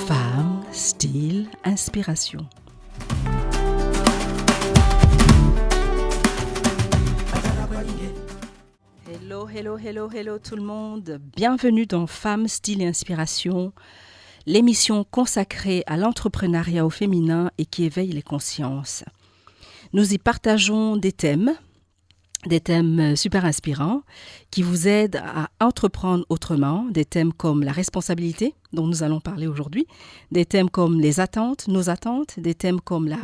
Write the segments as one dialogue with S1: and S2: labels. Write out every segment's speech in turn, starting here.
S1: Femme, style, inspiration. Hello tout le monde. Bienvenue dans Femme, style et inspiration, l'émission consacrée à l'entrepreneuriat au féminin et qui éveille les consciences. Nous y partageons des thèmes super inspirants qui vous aident à entreprendre autrement, des thèmes comme la responsabilité dont nous allons parler aujourd'hui, des thèmes comme les attentes, nos attentes, des thèmes comme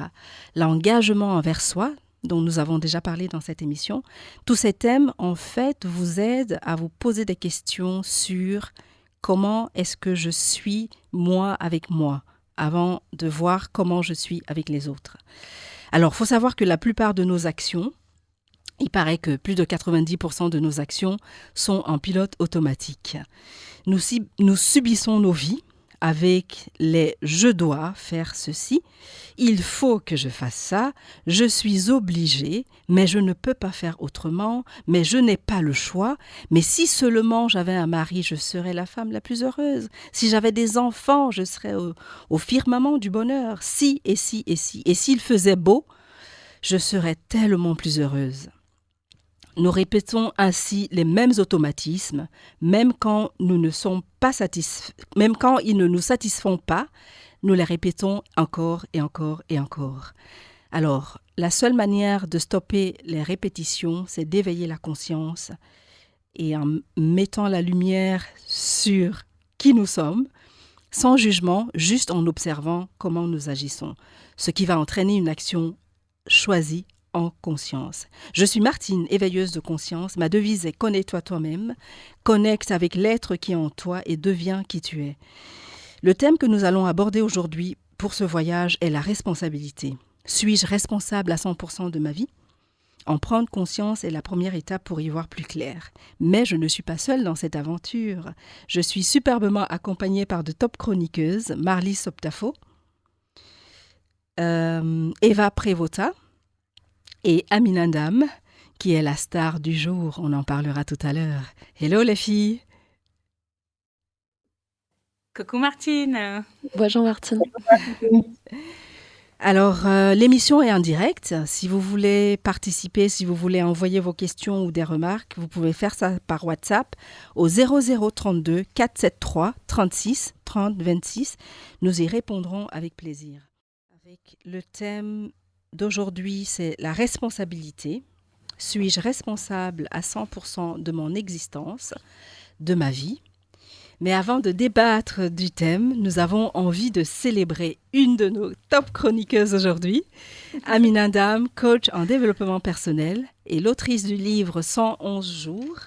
S1: l'engagement envers soi dont nous avons déjà parlé dans cette émission. Tous ces thèmes, en fait, vous aident à vous poser des questions sur comment est-ce que je suis moi avec moi avant de voir comment je suis avec les autres. Alors, il faut savoir que la plupart de nos actions, il paraît que plus de 90% de nos actions sont en pilote automatique. Nous subissons nos vies avec les « je dois faire ceci »,« il faut que je fasse ça »,« je suis obligée », mais je ne peux pas faire autrement, mais je n'ai pas le choix, mais si seulement j'avais un mari, je serais la femme la plus heureuse. Si j'avais des enfants, je serais au firmament du bonheur. Si, et si, et si. Et s'il faisait beau, je serais tellement plus heureuse. Nous répétons ainsi les mêmes automatismes, même quand ils ne nous satisfont pas, nous les répétons encore et encore et encore. Alors, la seule manière de stopper les répétitions, c'est d'éveiller la conscience et en mettant la lumière sur qui nous sommes, sans jugement, juste en observant comment nous agissons, ce qui va entraîner une action choisie en conscience. Je suis Martine, éveilleuse de conscience. Ma devise est « Connais-toi toi-même », connecte avec l'être qui est en toi et deviens qui tu es. Le thème que nous allons aborder aujourd'hui pour ce voyage est la responsabilité. Suis-je responsable à 100% de ma vie ? En prendre conscience est la première étape pour y voir plus clair. Mais je ne suis pas seule dans cette aventure. Je suis superbement accompagnée par de top chroniqueuses, Marlise Soptafo, Eva Prévota, et Amina Ndam, qui est la star du jour. On en parlera tout à l'heure. Hello les filles.
S2: Coucou Martine.
S3: Bonjour Martine.
S1: Alors, l'émission est en direct. Si vous voulez participer, si vous voulez envoyer vos questions ou des remarques, vous pouvez faire ça par WhatsApp au 0032 473 36 30 26. Nous y répondrons avec plaisir. Avec le thème d'aujourd'hui, c'est la responsabilité. Suis-je responsable à 100% de mon existence, de ma vie ? Mais avant de débattre du thème, nous avons envie de célébrer une de nos top chroniqueuses aujourd'hui, Amina Ndam, coach en développement personnel et l'autrice du livre 111 jours.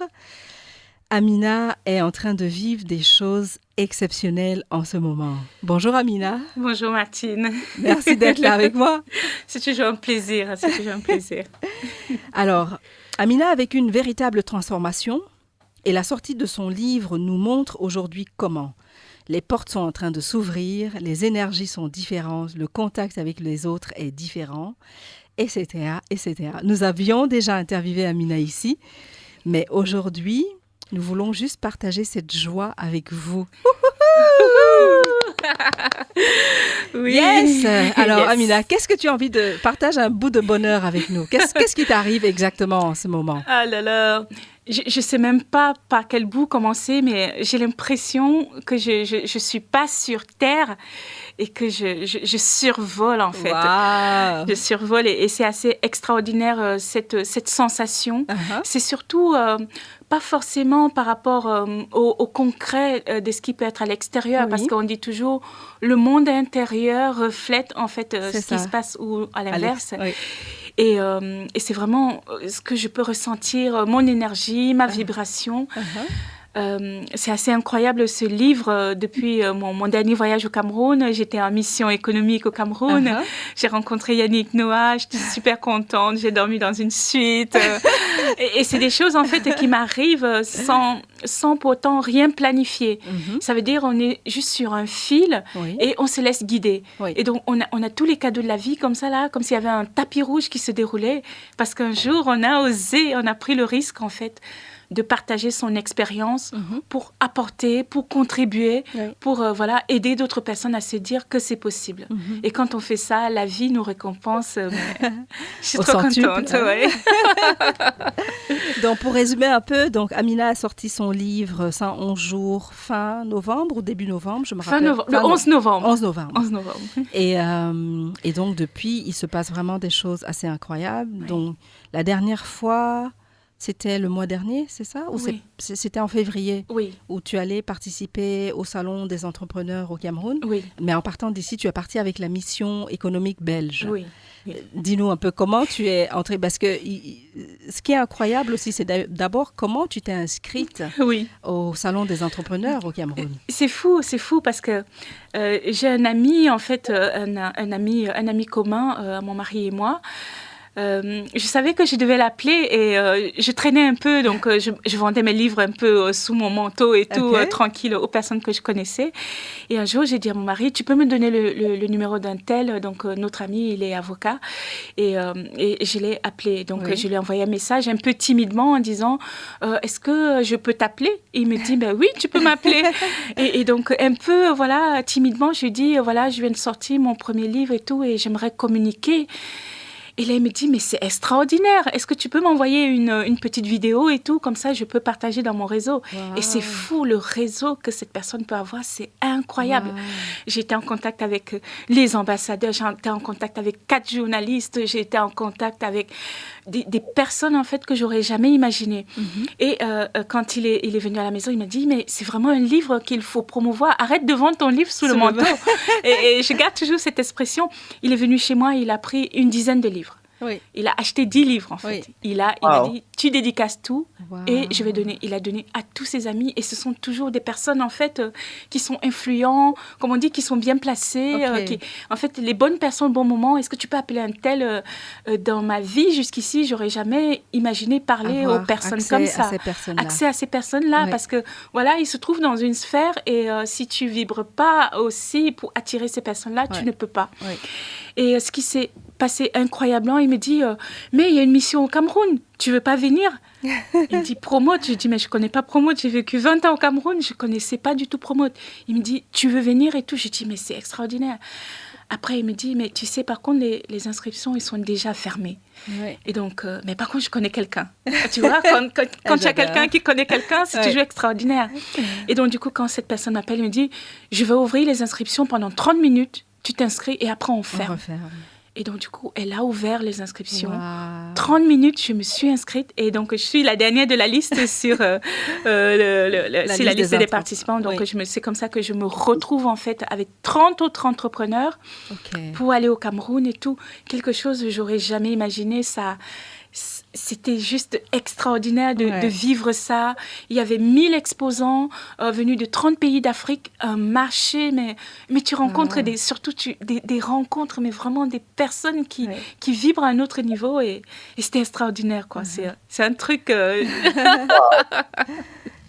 S1: Amina est en train de vivre des choses exceptionnelles en ce moment. Bonjour Amina.
S2: Bonjour Martine.
S1: Merci d'être là avec moi.
S2: C'est toujours un plaisir,
S1: Alors, Amina a vécu une véritable transformation et la sortie de son livre nous montre aujourd'hui comment. Les portes sont en train de s'ouvrir, les énergies sont différentes, le contact avec les autres est différent, etc., etc. Nous avions déjà interviewé Amina ici, mais aujourd'hui, nous voulons juste partager cette joie avec vous.
S2: Oui.
S1: Yes. Alors, yes. Amina, qu'est-ce que tu as envie de partager un bout de bonheur avec nous ? Qu'est-ce qui t'arrive exactement en ce moment ?
S2: Ah là là, je ne sais même pas par quel bout commencer, mais j'ai l'impression que je suis pas sur Terre et que je survole en fait.
S1: Wow.
S2: Je survole et c'est assez extraordinaire cette sensation.
S1: Uh-huh.
S2: C'est surtout pas forcément par rapport au concret de ce qui peut être à l'extérieur, parce qu'on dit toujours le monde intérieur reflète en fait ce qui se passe ou à l'inverse.
S1: Oui.
S2: Et c'est vraiment ce que je peux ressentir, mon énergie, ma vibration. C'est assez incroyable ce livre. Depuis mon dernier voyage au Cameroun, j'étais en mission économique au Cameroun. J'ai rencontré Yannick Noah, j'étais super contente, j'ai dormi dans une suite. Et c'est des choses en fait qui m'arrivent sans pourtant rien planifier. Ça veut dire on est juste sur un fil et on se laisse guider. Et donc on a tous les cadeaux de la vie comme ça là, comme s'il y avait un tapis rouge qui se déroulait, parce qu'un jour on a osé, on a pris le risque en fait de partager son expérience pour apporter, pour contribuer, pour aider d'autres personnes à se dire que c'est possible. Et quand on fait ça, la vie nous récompense. Je suis trop contente. Ouais.
S1: Donc, pour résumer un peu, donc Amina a sorti son livre 111 jours fin novembre ou début novembre, je me rappelle.
S2: Le 11 novembre.
S1: 11 novembre.
S2: 11 novembre.
S1: Et donc, depuis, il se passe vraiment des choses assez incroyables. Oui. Donc, la dernière fois, c'était le mois dernier, c'est ça? Ou c'était en février?
S2: Oui.
S1: Où tu allais participer au Salon des entrepreneurs au Cameroun?
S2: Oui.
S1: Mais en partant d'ici, tu es parti avec la mission économique belge.
S2: Oui.
S1: Dis-nous un peu comment tu es entrée, parce que ce qui est incroyable aussi, c'est d'abord comment tu t'es inscrite au Salon des entrepreneurs au Cameroun.
S2: C'est fou parce que j'ai un ami, en fait, un ami commun, mon mari et moi. Je savais que je devais l'appeler et je traînais un peu, donc je vendais mes livres un peu sous mon manteau et tout, tranquille aux personnes que je connaissais. Et un jour, j'ai dit à mon mari, tu peux me donner le numéro d'un tel, donc notre ami, il est avocat, et je l'ai appelé. Donc je lui ai envoyé un message un peu timidement en disant, est-ce que je peux t'appeler? Et il me dit, ben oui, tu peux m'appeler. et donc un peu, timidement, je lui ai dit, je viens de sortir mon premier livre et tout, et j'aimerais communiquer. Et là, il me dit, mais c'est extraordinaire. Est-ce que tu peux m'envoyer une petite vidéo et tout? Comme ça, je peux partager dans mon réseau. Wow. Et c'est fou, le réseau que cette personne peut avoir. C'est incroyable. Wow. J'ai été en contact avec les ambassadeurs. J'ai été en contact avec 4 journalistes. J'ai été en contact avec des personnes, en fait, que j'aurais jamais imaginées. Et quand il est venu à la maison, il m'a dit, mais c'est vraiment un livre qu'il faut promouvoir. Arrête de vendre ton livre sous le manteau. et je garde toujours cette expression. Il est venu chez moi, il a pris une dizaine de livres. Oui. Il a acheté 10 livres, en fait. Il m'a dit, tu dédicaces tout et je vais donner. Il a donné à tous ses amis et ce sont toujours des personnes, en fait, qui sont influents, comme on dit, qui sont bien placées. En fait, les bonnes personnes au bon moment. Est-ce que tu peux appeler un tel dans ma vie jusqu'ici, j'aurais jamais imaginé parler aux personnes comme ça. Accès à ces personnes-là. Parce que, ils se trouvent dans une sphère et si tu vibres pas aussi pour attirer ces personnes-là, tu ne peux pas. Et ce qui s'est passé incroyablement, il me dit, mais il y a une mission au Cameroun, tu veux pas venir? Il me dit, Promote. Je dis, mais je connais pas Promote, j'ai vécu 20 ans au Cameroun, je connaissais pas du tout Promote. Il me dit, tu veux venir et tout? Je dis, mais c'est extraordinaire. Après, il me dit, mais tu sais, par contre, les inscriptions, ils sont déjà fermées. Et donc, mais par contre, je connais quelqu'un. Tu vois, quand tu as quelqu'un qui connaît quelqu'un, c'est toujours extraordinaire. Et donc, du coup, quand cette personne m'appelle, il me dit, je vais ouvrir les inscriptions pendant 30 minutes, tu t'inscris et après, on ferme. Et donc, du coup, elle a ouvert les inscriptions. Wow. 30 minutes, je me suis inscrite. Et donc, je suis la dernière de la liste sur la liste des participants. Donc, c'est comme ça que je me retrouve, en fait, avec 30 autres entrepreneurs pour aller au Cameroun et tout. Quelque chose que j'aurais jamais imaginé. C'était juste extraordinaire de vivre ça. Il y avait 1000 exposants venus de 30 pays d'Afrique, un marché, mais tu rencontres surtout des rencontres, mais vraiment des personnes qui vibrent à un autre niveau et c'était extraordinaire, quoi. C'est un truc...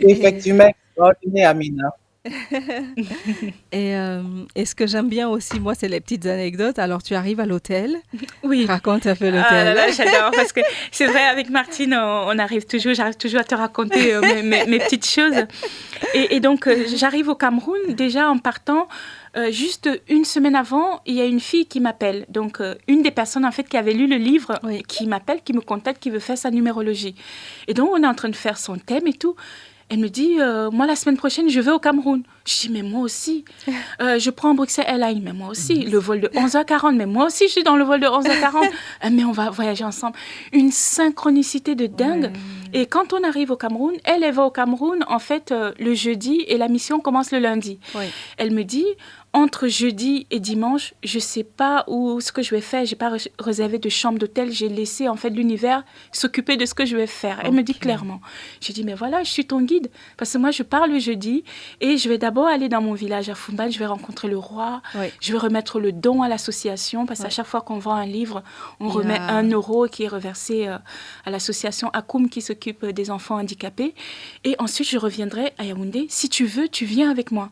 S3: Effectivement, extraordinaire, Amina.
S1: Et ce que j'aime bien aussi, moi, c'est les petites anecdotes. Alors, tu arrives à l'hôtel.
S2: Oui.
S1: Raconte un peu l'hôtel.
S2: Ah là, j'adore parce que c'est vrai, avec Martine, j'arrive toujours à te raconter mes petites choses. Et donc, j'arrive au Cameroun, déjà en partant. Juste une semaine avant, il y a une fille qui m'appelle. Donc, une des personnes, en fait, qui avait lu le livre, qui m'appelle, qui me contacte, qui veut faire sa numérologie. Et donc, on est en train de faire son thème et tout. Elle me dit, moi, la semaine prochaine, je vais au Cameroun. Je dis, mais moi aussi. Je prends Bruxelles Airlines, mais moi aussi. Le vol de 11h40, mais moi aussi, je suis dans le vol de 11h40. Mais on va voyager ensemble. Une synchronicité de dingue. Et quand on arrive au Cameroun, elle va au Cameroun, en fait, le jeudi, et la mission commence le lundi. Elle me dit... Entre jeudi et dimanche, je ne sais pas ce que je vais faire. Je n'ai pas réservé de chambre d'hôtel. J'ai laissé, en fait, l'univers s'occuper de ce que je vais faire. Elle me dit clairement. J'ai dit, mais voilà, je suis ton guide. Parce que moi, je pars le jeudi et je vais d'abord aller dans mon village à Foumbal. Je vais rencontrer le roi. Je vais remettre le don à l'association. Parce qu'à chaque fois qu'on vend un livre, on remet 1 euro qui est reversé à l'association Akoum qui s'occupe des enfants handicapés. Et ensuite, je reviendrai à Yaoundé. Si tu veux, tu viens avec moi.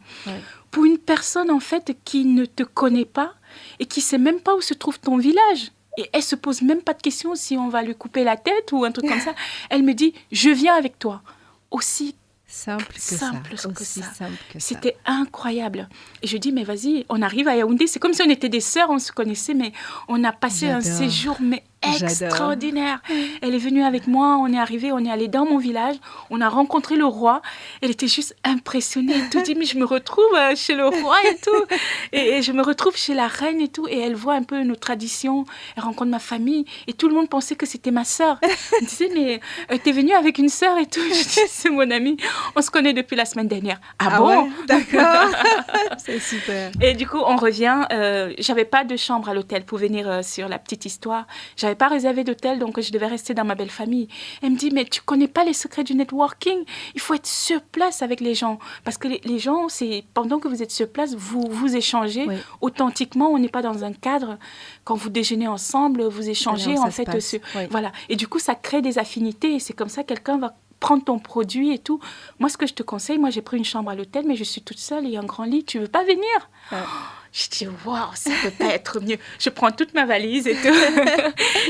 S2: Pour une personne, en fait, qui ne te connaît pas et qui ne sait même pas où se trouve ton village. Et elle ne se pose même pas de questions si on va lui couper la tête ou un truc comme ça. Elle me dit, je viens avec toi. aussi
S1: Simple que
S2: simple
S1: ça.
S2: que
S1: Aussi
S2: ça.
S1: simple que ça.
S2: C'était incroyable. Et je dis, mais vas-y, on arrive à Yaoundé. C'est comme si on était des sœurs, on se connaissait, mais on a passé un
S1: J'adore.
S2: séjour mais
S1: J'adore.
S2: extraordinaire. Elle est venue avec moi, on est arrivé, on est allé dans mon village, on a rencontré le roi. Elle était juste impressionnée. Elle tout dit, mais je me retrouve chez le roi et tout. Et je me retrouve chez la reine et tout. Et elle voit un peu nos traditions. Elle rencontre ma famille. Et tout le monde pensait que c'était ma sœur. Elle disait, mais t'es venue avec une sœur et tout. Je dis, c'est mon amie. On se connaît depuis la semaine dernière. Ah bon?
S1: Ouais, d'accord. C'est super.
S2: Et du coup, on revient. J'avais pas de chambre à l'hôtel pour venir sur la petite histoire. J'avais pas réservé d'hôtel, donc je devais rester dans ma belle famille. Elle me dit, mais tu connais pas les secrets du networking? Il faut être sur place avec les gens. Parce que les gens, c'est pendant que vous êtes sur place, vous échangez
S1: Oui.
S2: authentiquement. On n'est pas dans un cadre. Quand vous déjeunez ensemble, vous échangez
S1: Alors, ça
S2: en
S1: se
S2: fait.
S1: passe. Oui.
S2: Voilà. Et du coup, ça crée des affinités. Et c'est comme ça que quelqu'un va prendre ton produit et tout. Moi, ce que je te conseille, moi, j'ai pris une chambre à l'hôtel, mais je suis toute seule, il y a un grand lit. Tu veux pas venir?
S1: Ouais.
S2: Je dis, waouh, ça peut pas être mieux. Je prends toute ma valise et tout.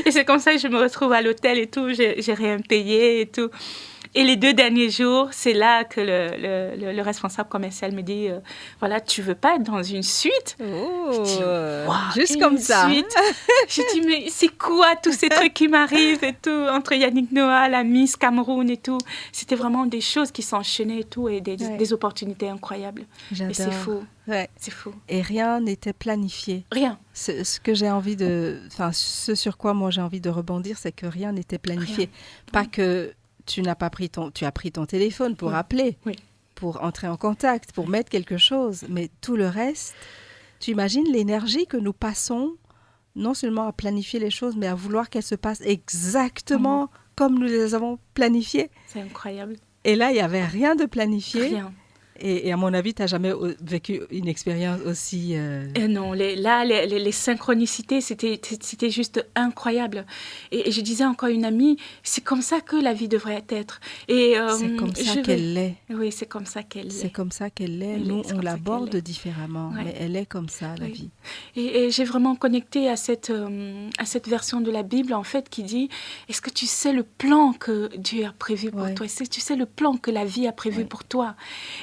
S2: Et c'est comme ça que je me retrouve à l'hôtel et tout. J'ai rien payé et tout. Et les 2 derniers jours, c'est là que le responsable commercial me dit, voilà, tu veux pas être dans une suite?
S1: Oh,
S2: Je dis, waouh,
S1: juste
S2: une
S1: comme ça.
S2: suite. Je dis, mais c'est quoi tous ces trucs qui m'arrivent et tout, entre Yannick Noah, la Miss Cameroun et tout. C'était vraiment des choses qui s'enchaînaient et tout, et des opportunités incroyables.
S1: J'adore.
S2: Et c'est fou,
S1: Ouais.
S2: c'est fou.
S1: Et rien n'était planifié.
S2: Rien.
S1: Ce que j'ai envie de... Enfin, ce sur quoi moi j'ai envie de rebondir, c'est que rien n'était planifié. Pas que tu n'as pas pris tu as pris ton téléphone pour appeler, pour entrer en contact, pour mettre quelque chose, mais tout le reste, tu imagines l'énergie que nous passons, non seulement à planifier les choses, mais à vouloir qu'elles se passent exactement comme nous les avons planifiées.
S2: C'est incroyable.
S1: Et là, il n'y avait rien de planifié.
S2: Rien.
S1: Et à mon avis, tu n'as jamais vécu une expérience aussi...
S2: Non, les synchronicités, c'était juste incroyable. Et je disais encore à une amie, c'est comme ça que la vie devrait être. Et,
S1: c'est comme ça qu'elle l'est.
S2: Oui, c'est comme ça qu'elle l'est.
S1: C'est comme ça qu'elle est. Nous, on l'aborde différemment, mais elle est comme ça, la vie.
S2: Et j'ai vraiment connecté à cette version de la Bible, en fait, qui dit, est-ce que tu sais le plan que Dieu a prévu pour toi? Est-ce que tu sais le plan que la vie a prévu pour toi?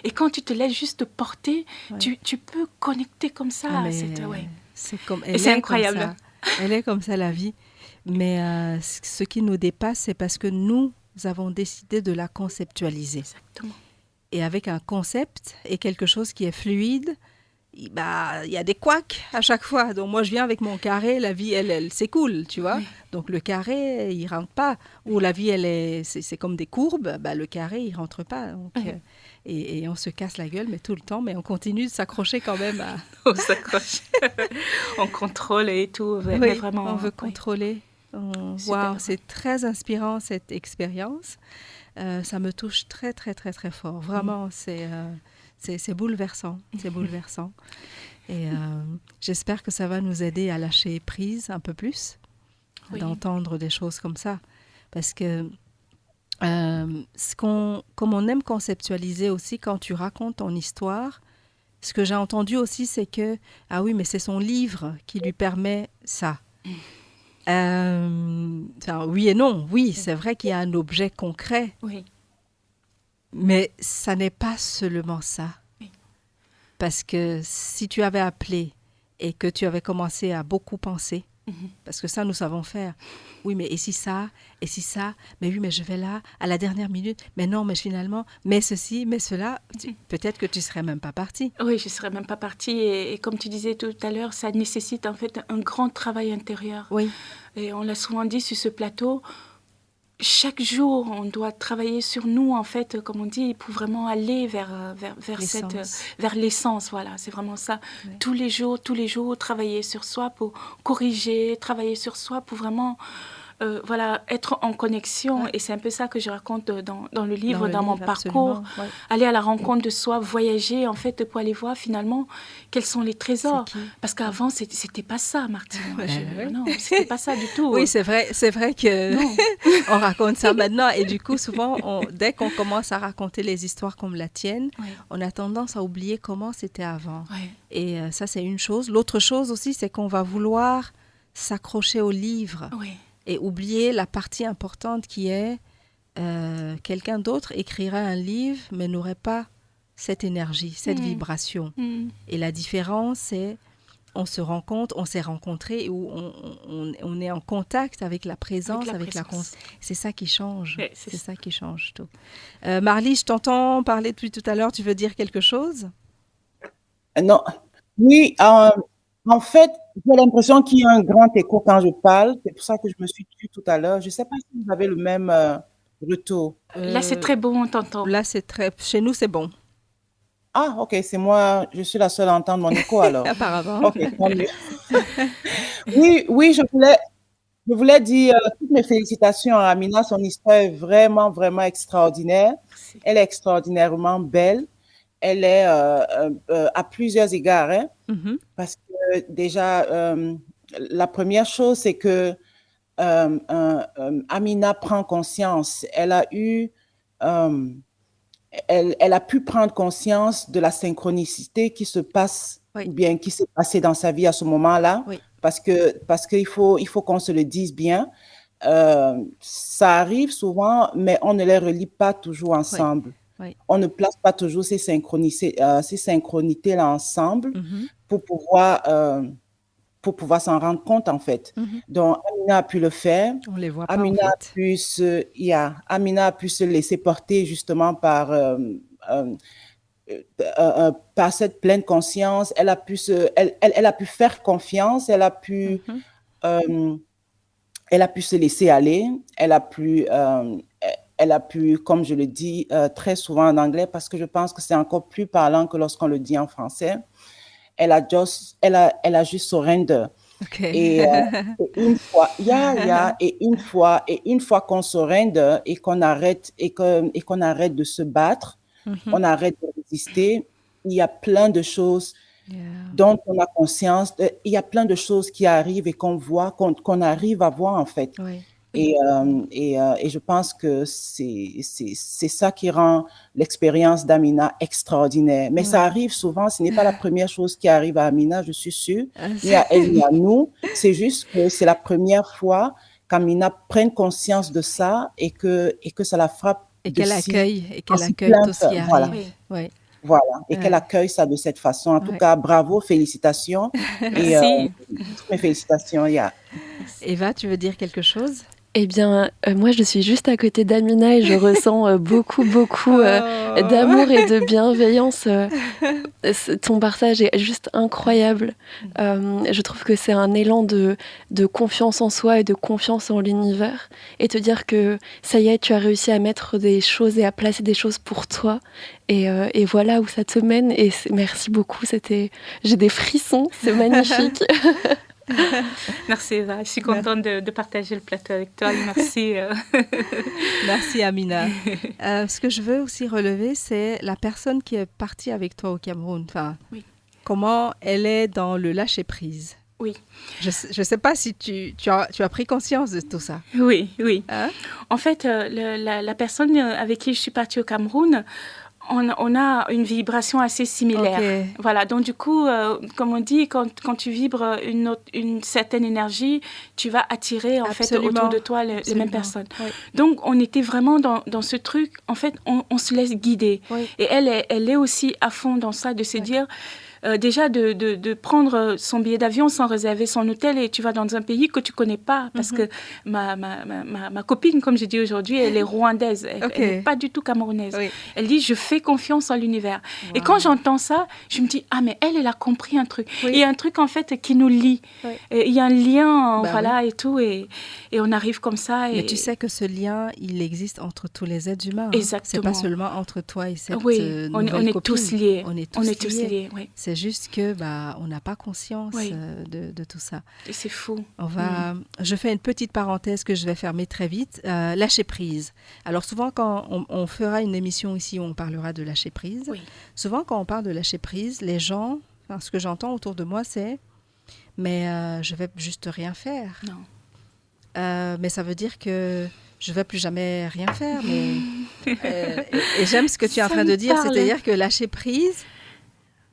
S2: Et quand tu te laisses juste porter, tu peux connecter comme ça.
S1: C'est incroyable. Comme ça. Elle est comme ça, la vie. Mais ce qui nous dépasse, c'est parce que nous avons décidé de la conceptualiser.
S2: Exactement.
S1: Et avec un concept et quelque chose qui est fluide, il y a des couacs à chaque fois. Donc moi, je viens avec mon carré, la vie, elle s'écoule, tu vois. Oui. Donc le carré, il rentre pas. Ou la vie, c'est comme des courbes, le carré, il rentre pas. Donc, et on se casse la gueule, mais tout le temps, mais on continue de s'accrocher quand même à...
S2: On s'accroche. On contrôle et tout. Mais vraiment,
S1: on veut contrôler. Wow, c'est très inspirant, cette expérience. Ça me touche très, très, très, très fort. Vraiment, c'est bouleversant. C'est bouleversant. Et j'espère que ça va nous aider à lâcher prise un peu plus, d'entendre des choses comme ça. Parce que comme on aime conceptualiser aussi, quand tu racontes ton histoire, ce que j'ai entendu aussi, c'est que, ah oui, mais c'est son livre qui lui permet ça. Oui et non. Oui, c'est vrai qu'il y a un objet concret.
S2: Oui.
S1: Mais ça n'est pas seulement ça. Oui. Parce que si tu avais appelé et que tu avais commencé à beaucoup penser, parce que ça, nous savons faire. Oui, mais et si ça, mais oui, mais je vais là, à la dernière minute, mais non, mais finalement, mais ceci, mais cela, peut-être que tu ne serais même pas partie.
S2: Oui, je ne serais même pas partie. Et comme tu disais tout à l'heure, ça nécessite en fait un grand travail intérieur.
S1: Oui.
S2: Et on l'a souvent dit sur ce plateau, chaque jour, on doit travailler sur nous, en fait, comme on dit, pour vraiment aller vers l'essence. Voilà, c'est vraiment ça. Oui. Tous les jours, travailler sur soi pour corriger, travailler sur soi pour vraiment... être en connexion. Ouais. Et c'est un peu ça que je raconte dans le livre, dans mon parcours. Ouais. Aller à la rencontre de soi, voyager, en fait, pour aller voir finalement quels sont les trésors. Parce qu'avant, c'était pas ça, Martine. Non, c'était pas ça du tout.
S1: Oui, c'est vrai que on raconte ça maintenant. Et du coup, souvent, dès qu'on commence à raconter les histoires comme la tienne, on a tendance à oublier comment c'était avant. Ouais. Et ça, c'est une chose. L'autre chose aussi, c'est qu'on va vouloir s'accrocher au livre.
S2: Oui.
S1: Et oublier la partie importante qui est quelqu'un d'autre écrira un livre, mais n'aurait pas cette énergie, cette vibration. Et la différence, c'est on se rencontre, on s'est rencontrés, ou on est en contact avec la présence, avec la conscience. C'est ça qui change. Oui, c'est ça qui change tout. Marlie, je t'entends parler depuis tout à l'heure. Tu veux dire quelque chose?
S3: Non. Oui, en fait, j'ai l'impression qu'il y a un grand écho quand je parle. C'est pour ça que je me suis tue tout à l'heure. Je ne sais pas si vous avez le même retour.
S2: Là, c'est très bon, on t'entend.
S1: Là, chez nous, c'est bon.
S3: Ah, ok, c'est moi, je suis la seule à entendre mon écho alors.
S1: Apparemment.
S3: Ok, tant mieux. Oui, je voulais dire toutes mes félicitations à Amina. Son histoire est vraiment, vraiment extraordinaire. Merci. Elle est extraordinairement belle. Elle est à plusieurs égards, hein, parce que déjà, la première chose, c'est que Amina prend conscience. Elle a pu prendre conscience de la synchronicité qui se passe, ou bien qui s'est passée dans sa vie à ce moment-là, parce qu'il faut qu'on se le dise bien. Ça arrive souvent, mais on ne les relie pas toujours ensemble. On ne place pas toujours ces synchronités-là ensemble pour pouvoir s'en rendre compte, en fait. Donc, Amina a pu le faire.
S1: On les voit pas,
S3: Amina,
S1: en
S3: fait. Amina a pu se laisser porter justement par cette pleine conscience. Elle a pu faire confiance. Elle a pu se laisser aller. Elle a pu, comme je le dis très souvent en anglais, parce que je pense que c'est encore plus parlant que lorsqu'on le dit en français, elle a juste surrender.
S1: Okay.
S3: Et une fois, et une fois qu'on surrender et qu'on arrête de se battre, on arrête de résister, il y a plein de choses dont on a conscience. Il y a plein de choses qui arrivent et qu'on voit, qu'on arrive à voir en fait.
S1: Oui.
S3: Et je pense que c'est ça qui rend l'expérience d'Amina extraordinaire. Mais ça arrive souvent, ce n'est pas la première chose qui arrive à Amina, je suis sûre, ni à elle ni à nous. C'est juste que c'est la première fois qu'Amina prenne conscience de ça et que ça la frappe.
S1: Et qu'elle accueille tout ce qui arrive.
S3: Voilà.
S1: Oui.
S3: Voilà, et qu'elle accueille ça de cette façon. En tout cas, bravo, félicitations.
S2: Merci.
S3: Toutes mes félicitations,
S1: Eva, tu veux dire quelque chose?
S4: Eh bien, moi, je suis juste à côté d'Amina et je ressens beaucoup d'amour et de bienveillance. Ton partage est juste incroyable. Je trouve que c'est un élan de confiance en soi et de confiance en l'univers. Et te dire que ça y est, tu as réussi à mettre des choses et à placer des choses pour toi. Et voilà où ça te mène. Et merci beaucoup. J'ai des frissons. C'est magnifique.
S2: Merci Eva, je suis contente de partager le plateau avec toi. Merci.
S1: Merci Amina. Ce que je veux aussi relever, c'est la personne qui est partie avec toi au Cameroun. Enfin, comment elle est dans le lâcher-prise.
S2: Oui.
S1: Je ne sais pas si tu as pris conscience de tout ça.
S2: Oui.
S1: Hein?
S2: En fait, la personne avec qui je suis partie au Cameroun, on a une vibration assez similaire.
S1: Okay.
S2: Voilà, donc du coup, comme on dit, quand tu vibres une certaine énergie, tu vas attirer en fait autour de toi les mêmes personnes. Oui. Donc, on était vraiment dans ce truc, en fait, on se laisse guider. Oui. Et elle est aussi à fond dans ça, de se dire... déjà de prendre son billet d'avion sans réserver son hôtel et tu vas dans un pays que tu connais pas parce que ma copine, comme j'ai dit aujourd'hui, elle est rwandaise, elle n'est pas du tout camerounaise. Oui. Elle dit je fais confiance en l'univers. Wow. Et quand j'entends ça, je me dis mais elle a compris un truc. Oui. Il y a un truc en fait qui nous lie. Oui. Il y a un lien et tout et on arrive comme ça.
S1: Mais tu sais que ce lien, il existe entre tous les êtres humains.
S2: Exactement.
S1: C'est pas seulement entre toi et cette
S2: nouvelle
S1: copine.
S2: Tous liés.
S1: On est tous liés. Oui. C'est juste que on n'a pas conscience de tout ça.
S2: Et c'est fou.
S1: Je fais une petite parenthèse que je vais fermer très vite. Lâcher prise. Alors souvent quand on fera une émission ici où on parlera de lâcher prise, souvent quand on parle de lâcher prise, les gens, ce que j'entends autour de moi c'est mais je vais juste rien faire.
S2: Non.
S1: Mais ça veut dire que je ne vais plus jamais rien faire. Mais, et j'aime ce que tu es en train de dire, c'est-à-dire que lâcher prise,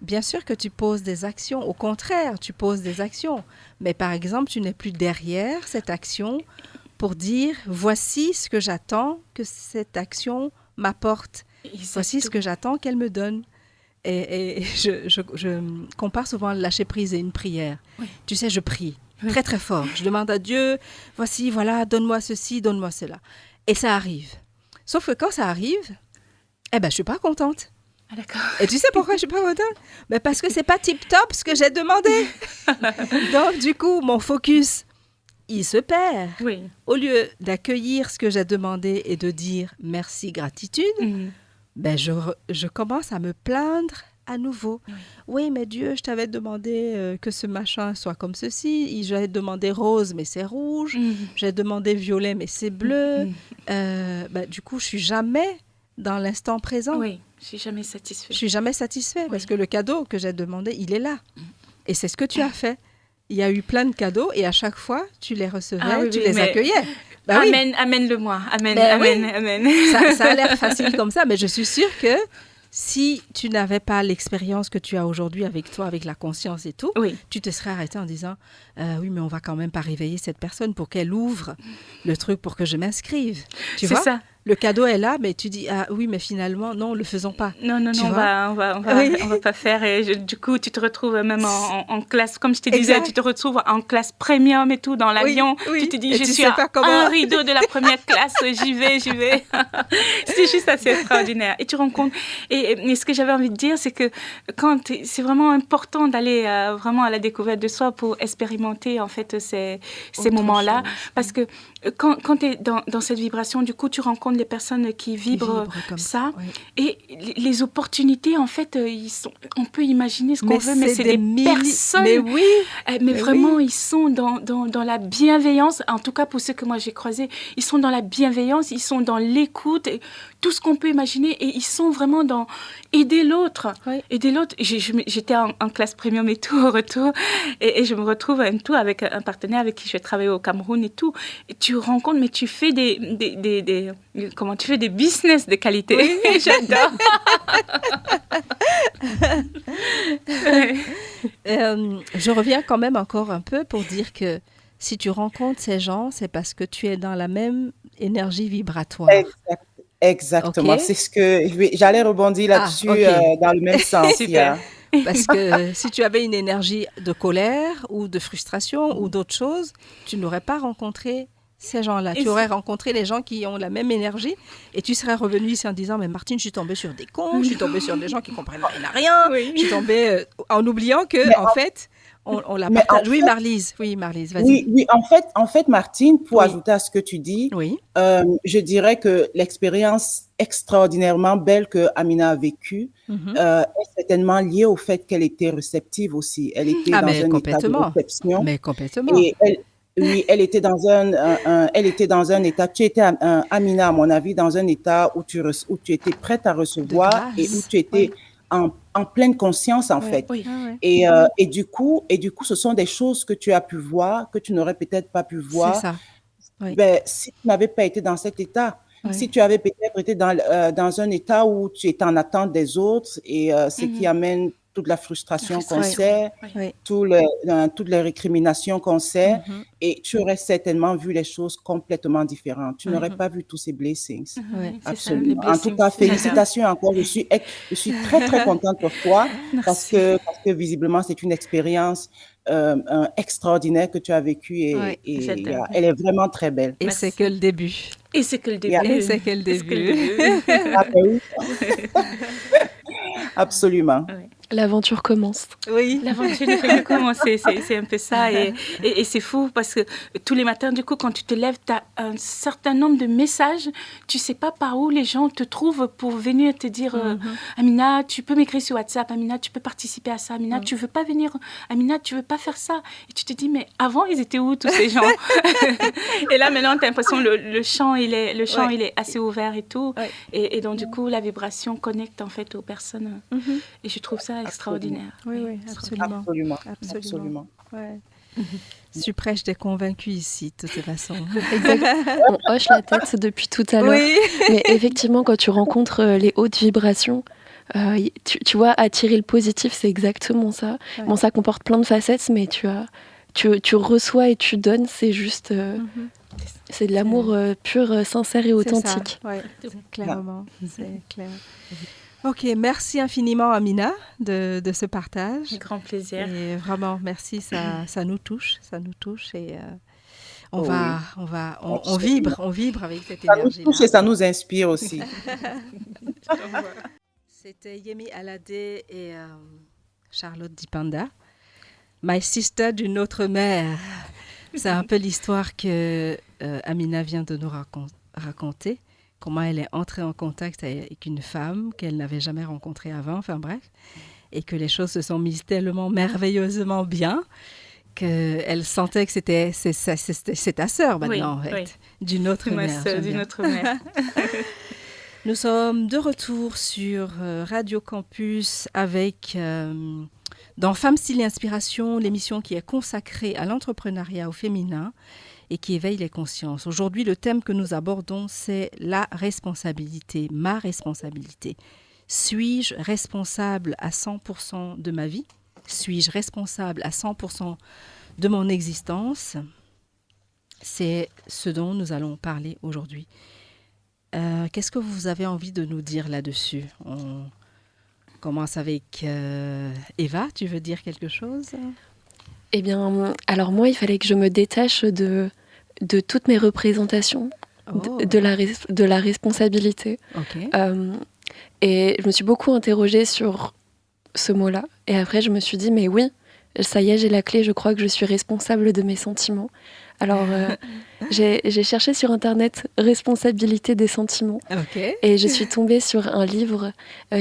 S1: bien sûr que tu poses des actions. Au contraire, tu poses des actions. Mais par exemple, tu n'es plus derrière cette action pour dire voici ce que j'attends que cette action m'apporte. Voici ce que j'attends qu'elle me donne. Et je compare souvent le lâcher prise et une prière. Oui. Tu sais, je prie très très fort. Je demande à Dieu, voici, voilà, donne-moi ceci, donne-moi cela. Et ça arrive. Sauf que quand ça arrive, je suis pas contente.
S2: Ah, d'accord.
S1: Et tu sais pourquoi je suis pas contente? Parce que c'est pas tip-top ce que j'ai demandé. Donc du coup, mon focus, il se perd. Oui. Au lieu d'accueillir ce que j'ai demandé et de dire merci, gratitude, je commence à me plaindre à nouveau. Oui, mais Dieu, je t'avais demandé que ce machin soit comme ceci. J'avais demandé rose, mais c'est rouge. J'ai demandé violet, mais c'est bleu. Du coup, je suis jamais dans l'instant présent.
S2: Oui, je suis jamais satisfaite.
S1: Je suis jamais satisfaite parce que le cadeau que j'ai demandé, il est là. Et c'est ce que tu as fait. Il y a eu plein de cadeaux et à chaque fois, tu les recevais, tu les accueillais.
S2: Amen, amène-le-moi. Amen, amen.
S1: Ça a l'air facile comme ça, mais je suis sûre que si tu n'avais pas l'expérience que tu as aujourd'hui avec toi, avec la conscience et tout, tu te serais arrêté en disant oui, mais on va quand même pas réveiller cette personne pour qu'elle ouvre le truc pour que je m'inscrive. Tu vois? C'est ça. Le cadeau est là, mais tu dis ah oui, mais finalement non, le faisons pas.
S2: Non, on va pas faire. Et du coup, tu te retrouves même en classe, comme je te disais, tu te retrouves en classe premium et tout dans l'avion. Oui. Tu te dis, je suis à un rideau de la première classe, j'y vais. C'est juste assez extraordinaire. Et tu rencontres. Et ce que j'avais envie de dire, c'est que c'est vraiment important d'aller vraiment à la découverte de soi pour expérimenter en fait ces moments-là, parce que quand tu es dans cette vibration, du coup, tu rencontres les personnes qui vibrent comme ça. Oui. Et les opportunités, en fait, on peut imaginer ce qu'on veut, mais c'est des personnes. Mais vraiment, ils sont dans la bienveillance. En tout cas, pour ceux que moi j'ai croisés, ils sont dans la bienveillance, ils sont dans l'écoute, et tout ce qu'on peut imaginer, et ils sont vraiment dans aider l'autre. Oui. Aider l'autre. J'étais en classe premium et tout, au retour, et je me retrouve avec un partenaire avec qui je vais travailler au Cameroun et tout. Et tu rencontres, mais tu fais comment tu fais des business de qualité. Oui. J'adore.
S1: Je reviens quand même encore un peu pour dire que si tu rencontres ces gens, c'est parce que tu es dans la même énergie vibratoire.
S3: Exactement. Okay. C'est ce que j'allais rebondir là-dessus dans le même sens.
S1: Super. Parce que si tu avais une énergie de colère ou de frustration ou d'autres choses, tu n'aurais pas rencontré ces gens-là. Tu aurais rencontré les gens qui ont la même énergie et tu serais revenu ici en disant mais Martine, je suis tombée sur des cons, je suis tombée sur des gens qui comprennent rien. Je suis tombée en oubliant que en fait on l'a partagé. Oui, Marlise, vas-y.
S3: Oui, en fait, Martine, pour ajouter à ce que tu dis, je dirais que l'expérience extraordinairement belle que Amina a vécue est certainement liée au fait qu'elle était réceptive aussi. Elle était dans un état de réception.
S1: Mais complètement.
S3: Et elle était dans un état, tu étais, Amina, à mon avis, dans un état où tu étais prête à recevoir et où tu étais en pleine conscience, en fait. Oui. Et du coup, ce sont des choses que tu as pu voir, que tu n'aurais peut-être pas pu voir. C'est ça. Oui. Si tu n'avais pas été dans cet état. Oui. Si tu avais peut-être été dans un état où tu étais en attente des autres et ce qui amène toute la frustration qu'on sait, toutes les récriminations qu'on sait, et tu aurais certainement vu les choses complètement différentes. Tu n'aurais pas vu tous ces blessings. Absolument. En tout cas, félicitations encore. Je suis très, très contente pour toi parce que visiblement, c'est une expérience extraordinaire que tu as vécue et elle est vraiment très belle.
S1: Et c'est que le début.
S2: Et c'est que le début.
S3: Absolument.
S2: Oui.
S4: L'aventure commence.
S2: Oui, l'aventure ne fait que commencer. C'est un peu ça. Et c'est fou parce que tous les matins, du coup, quand tu te lèves, tu as un certain nombre de messages. Tu ne sais pas par où les gens te trouvent pour venir te dire Amina, tu peux m'écrire sur WhatsApp. Amina, tu peux participer à ça. Amina, tu ne veux pas venir. Amina, tu ne veux pas faire ça. Et tu te dis, mais avant, ils étaient où tous ces gens? Et là, maintenant, tu as l'impression que le champ, il est assez ouvert et tout. Ouais. Et donc, du coup, la vibration connecte en fait aux personnes. Et je trouve ça extraordinaire.
S1: Oui, absolument. Ouais. Tu prêches des convaincus ici, de toute façon.
S4: On hoche la tête depuis tout à l'heure. Oui. Mais effectivement, quand tu rencontres les hautes vibrations, tu vois, attirer le positif, c'est exactement ça. Ouais. Bon, ça comporte plein de facettes, mais tu tu reçois et tu donnes, c'est juste... c'est de l'amour pur, sincère et authentique.
S1: Oui, clairement, c'est clair. Ok, merci infiniment Amina de ce partage.
S2: Un grand plaisir.
S1: Et vraiment, merci, ça nous touche et on vibre avec cette énergie-là.
S3: Ça nous touche et ça nous inspire aussi.
S1: C'était Yemi Alade et Charlotte Dipanda, My Sister d'une autre mère. C'est un peu l'histoire que Amina vient de nous raconter. Comment elle est entrée en contact avec une femme qu'elle n'avait jamais rencontrée avant, enfin bref, et que les choses se sont mises tellement merveilleusement bien qu'elle sentait que c'était ta sœur maintenant, en fait, d'une autre mère.
S2: Ma sœur d'une autre mère.
S1: Nous sommes de retour sur Radio Campus avec, dans Femmes, Style et Inspiration, l'émission qui est consacrée à l'entrepreneuriat au féminin et qui éveille les consciences. Aujourd'hui, le thème que nous abordons, c'est la responsabilité, ma responsabilité. Suis-je responsable à 100% de ma vie? Suis-je responsable à 100% de mon existence? C'est ce dont nous allons parler aujourd'hui. Qu'est-ce que vous avez envie de nous dire là-dessus? On commence avec Eva. Tu veux dire quelque chose?
S4: Eh bien, alors moi, il fallait que je me détache de toutes mes représentations, de la responsabilité.
S1: Okay.
S4: Et je me suis beaucoup interrogée sur ce mot-là. Et après, je me suis dit, mais oui, ça y est, j'ai la clé, je crois que je suis responsable de mes sentiments. Alors, j'ai cherché sur Internet « Responsabilité des sentiments ».
S1: Okay.
S4: Et je suis tombée sur un livre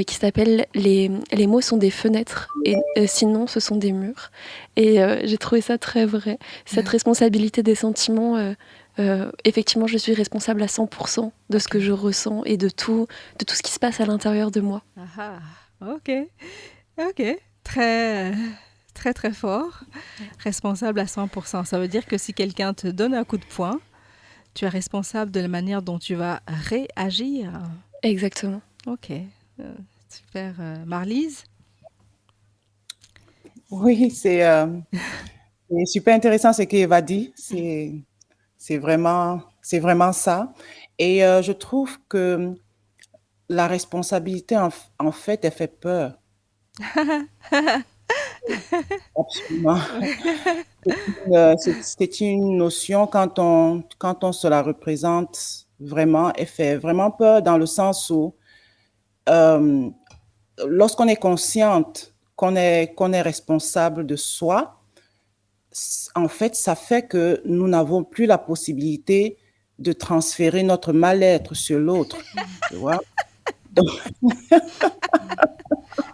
S4: qui s'appelle « Les mots sont des fenêtres et sinon ce sont des murs ». Et j'ai trouvé ça très vrai. Cette responsabilité des sentiments, effectivement, je suis responsable à 100% de ce que je ressens et de tout ce qui se passe à l'intérieur de moi.
S1: Ah, ok. Très, très fort. Responsable à 100%. Ça veut dire que si quelqu'un te donne un coup de poing, tu es responsable de la manière dont tu vas réagir.
S4: Exactement.
S1: Ok. Super. Marlise?
S3: Oui, c'est super intéressant ce qu'Eva dit. C'est vraiment ça. Et je trouve que la responsabilité, en fait, elle fait peur. Absolument. C'est une notion, quand on se la représente vraiment, elle fait vraiment peur dans le sens où lorsqu'on est consciente qu'on est responsable de soi, en fait, ça fait que nous n'avons plus la possibilité de transférer notre mal-être sur l'autre. Tu vois? Donc...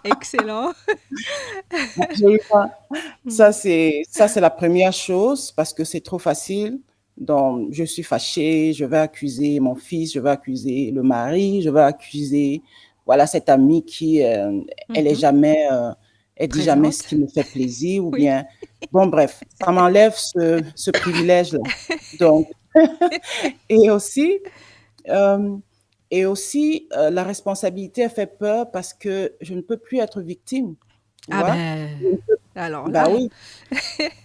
S1: Excellent.
S3: Ça, c'est la première chose, parce que c'est trop facile. Donc, je suis fâchée, je vais accuser mon fils, je vais accuser le mari, je vais accuser, voilà, cette amie qui, elle est jamais, elle dit jamais ce qui me fait plaisir, ou bien, bon, bref, ça m'enlève ce privilège-là. Donc, et aussi, la responsabilité, elle fait peur parce que je ne peux plus être victime.
S1: Alors là,
S3: oui.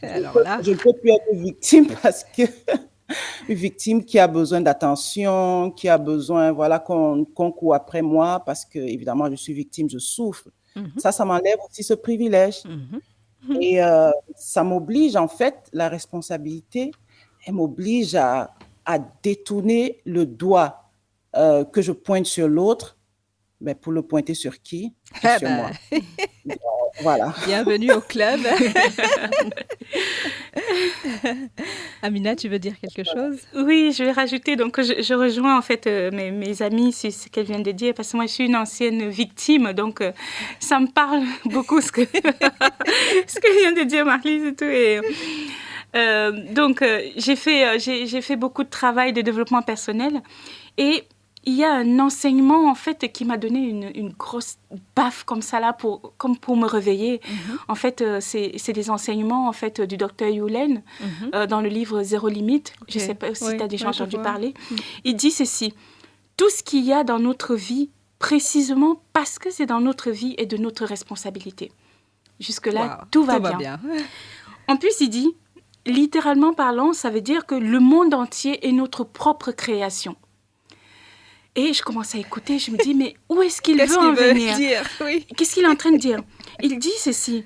S3: Je ne peux plus être victime parce que une victime qui a besoin d'attention, qui a besoin, voilà, qu'on court après moi parce que, évidemment, je suis victime, je souffre. Ça m'enlève aussi ce privilège. Et ça m'oblige, en fait, la responsabilité, elle m'oblige à détourner le doigt que je pointe sur l'autre, mais pour le pointer sur qui? Sur moi. Voilà.
S1: Bienvenue au club. Amina, tu veux dire quelque chose?
S2: Oui, je vais rajouter. Donc, je rejoins en fait mes amis sur ce qu'elles viennent de dire, parce que moi, je suis une ancienne victime. Donc, ça me parle beaucoup ce que vient de dire Marlise et tout. Et, donc, j'ai fait beaucoup de travail de développement personnel. Et il y a un enseignement, en fait, qui m'a donné une grosse baffe comme ça, là, comme pour me réveiller. En fait, c'est des enseignements, en fait, du docteur Yulen, dans le livre Zéro Limite. Okay. Je ne sais pas si tu as déjà entendu parler. Il dit ceci: tout ce qu'il y a dans notre vie, précisément parce que c'est dans notre vie, est de notre responsabilité. Jusque-là, tout va bien. En plus, il dit, littéralement parlant, ça veut dire que le monde entier est notre propre création. Et je commence à écouter, je me dis, mais où est-ce qu'il veut en venir?
S1: Oui.
S2: Qu'est-ce qu'il est en train de dire? Il dit ceci.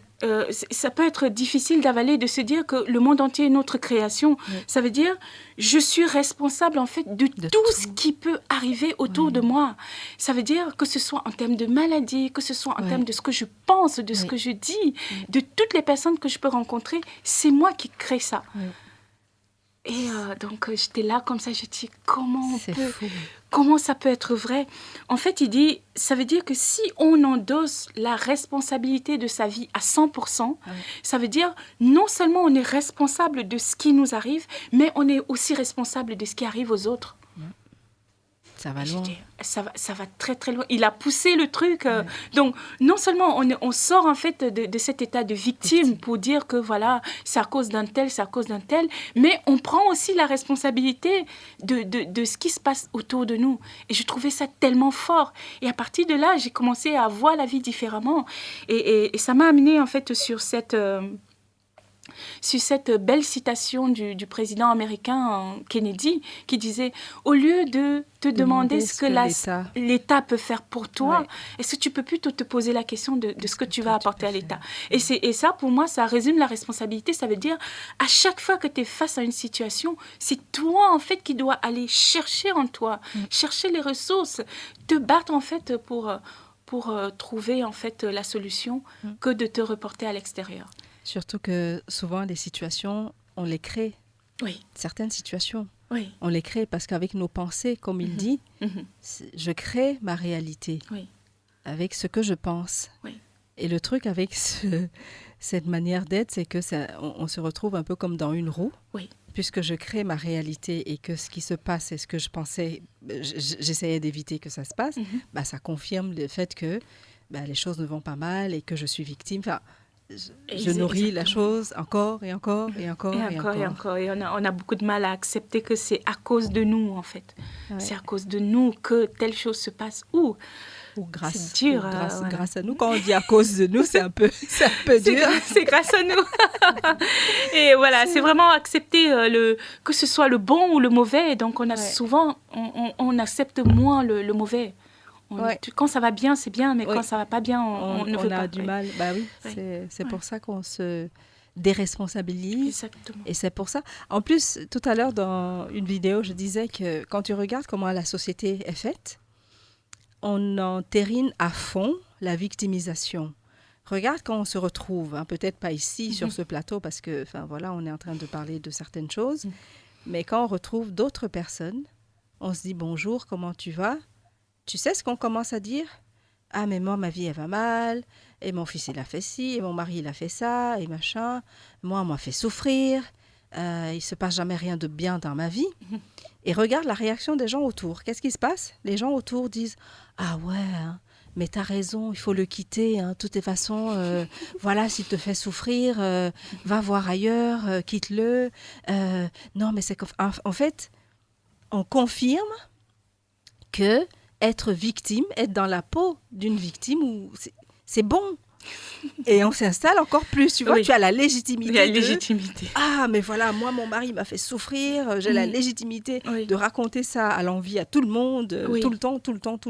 S2: Ça peut être difficile d'avaler, de se dire que le monde entier est notre création. Oui. Ça veut dire, je suis responsable en fait de tout ce qui peut arriver autour de moi. Ça veut dire que ce soit en termes de maladie, que ce soit en termes de ce que je pense, de ce que je dis, de toutes les personnes que je peux rencontrer, c'est moi qui crée ça. Oui. Et donc, j'étais là comme ça, je dis, comment ça peut être vrai? En fait, il dit, ça veut dire que si on endosse la responsabilité de sa vie à 100%, ça veut dire non seulement on est responsable de ce qui nous arrive, mais on est aussi responsable de ce qui arrive aux autres.
S1: Ça va loin.
S2: Ça va très, très loin. Il a poussé le truc. Donc, non seulement on sort en fait de cet état de victime pour dire que voilà, c'est à cause d'un tel, c'est à cause d'un tel, mais on prend aussi la responsabilité de ce qui se passe autour de nous. Et je trouvais ça tellement fort. Et à partir de là, j'ai commencé à voir la vie différemment. Et ça m'a amené en fait sur cette belle citation du président américain Kennedy qui disait « Au lieu de te demander ce que l'État peut faire pour toi, est-ce que tu peux plutôt te poser la question de ce que tu vas apporter à l'État ?» Et ça, pour moi, ça résume la responsabilité. Ça veut dire, à chaque fois que tu es face à une situation, c'est toi, en fait, qui dois aller chercher en toi, chercher les ressources, te battre, en fait, pour trouver, en fait, la solution que de te reporter à l'extérieur.
S1: Surtout que souvent, les situations, on les crée.
S2: Oui.
S1: Certaines situations,
S2: oui.
S1: On les crée parce qu'avec nos pensées, comme il dit, je crée ma réalité avec ce que je pense.
S2: Oui.
S1: Et le truc avec cette manière d'être, c'est que on se retrouve un peu comme dans une roue.
S2: Oui.
S1: Puisque je crée ma réalité et que ce qui se passe est ce que je pensais, j'essayais d'éviter que ça se passe, ça confirme le fait que les choses ne vont pas mal et que je suis victime. Enfin, je nourris la chose encore et encore et encore et encore.
S2: Et encore. Et on a beaucoup de mal à accepter que c'est à cause de nous, en fait. Ouais. C'est à cause de nous que telle chose se passe. Ou
S1: grâce,
S2: c'est dur,
S1: grâce à nous. Quand on dit à cause de nous, c'est un peu dur.
S2: C'est grâce à nous. Et voilà, c'est vraiment accepter que ce soit le bon ou le mauvais. Donc, on a souvent, on accepte moins le mauvais. Quand ça va bien, c'est bien, mais quand ça va pas bien, on ne veut pas.
S1: On a du mal. Bah oui, c'est pour ça qu'on se déresponsabilise.
S2: Exactement.
S1: Et c'est pour ça. En plus, tout à l'heure, dans une vidéo, je disais que quand tu regardes comment la société est faite, on entérine à fond la victimisation. Regarde quand on se retrouve, peut-être pas ici, sur ce plateau, parce que, on est en train de parler de certaines choses, mais quand on retrouve d'autres personnes, on se dit « Bonjour, comment tu vas ?» Tu sais ce qu'on commence à dire? Ah, mais moi, ma vie, elle va mal. Et mon fils, il a fait ci. Et mon mari, il a fait ça. Et machin. Moi, on m'a fait souffrir. Il se passe jamais rien de bien dans ma vie. Et regarde la réaction des gens autour. Qu'est-ce qui se passe? Les gens autour disent « Ah ouais, mais t'as raison, il faut le quitter. De toutes les façons, voilà, s'il te fait souffrir, va voir ailleurs, quitte-le. Non, mais c'est qu'en fait, on confirme que être victime, être dans la peau d'une victime, c'est bon. Et on s'installe encore plus, tu vois, tu as la légitimité.
S2: La légitimité.
S1: Ah, mais voilà, moi, mon mari m'a fait souffrir, j'ai la légitimité de raconter ça à l'envi à tout le monde, tout le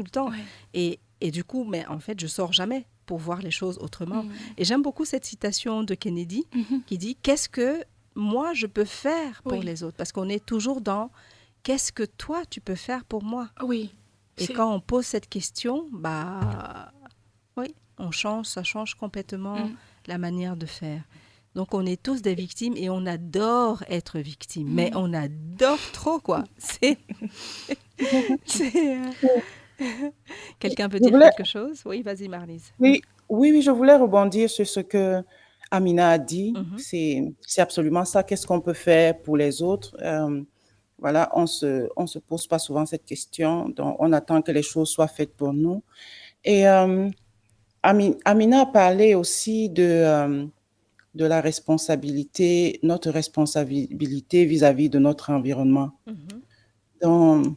S1: temps. Ouais. Et du coup, mais en fait, je sors jamais pour voir les choses autrement. Et j'aime beaucoup cette citation de Kennedy qui dit « Qu'est-ce que moi, je peux faire pour les autres ?» Parce qu'on est toujours dans « Qu'est-ce que toi, tu peux faire pour moi ?»
S2: Oui.
S1: Et quand on pose cette question, ça change complètement la manière de faire. Donc, on est tous des victimes et on adore être victime. Mais on adore trop, quoi. Quelqu'un peut dire quelque chose? Oui, vas-y, Marlise.
S3: Oui, je voulais rebondir sur ce que Amina a dit. C'est absolument ça. Qu'est-ce qu'on peut faire pour les autres? Voilà, on se pose pas souvent cette question, donc on attend que les choses soient faites pour nous. Et Amina a parlé aussi de la responsabilité, notre responsabilité vis-à-vis de notre environnement. Donc,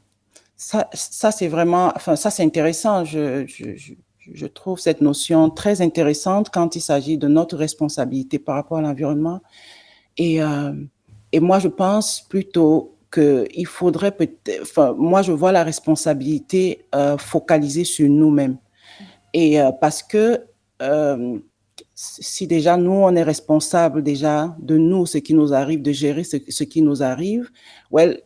S3: ça c'est vraiment, ça c'est intéressant. Je trouve cette notion très intéressante quand il s'agit de notre responsabilité par rapport à l'environnement. Et Et moi, je pense plutôt qu'il faudrait peut-être, enfin, moi, je vois la responsabilité focalisée sur nous-mêmes. Et parce que si déjà nous, on est responsable déjà de nous, ce qui nous arrive, de gérer ce qui nous arrive, well,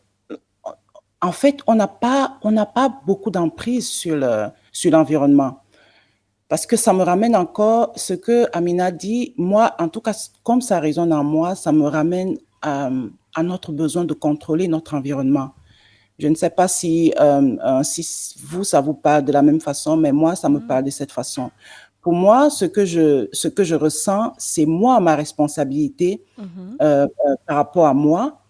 S3: en fait, on n'a pas beaucoup d'emprise sur l'environnement. Parce que ça me ramène encore ce que Amina dit. Moi, en tout cas, comme ça résonne en moi, ça me ramène à notre besoin de contrôler notre environnement. Je ne sais pas si vous, ça vous parle de la même façon, mais moi, ça me parle de cette façon. Pour moi, ce que je ressens, c'est moi, ma responsabilité par rapport à moi.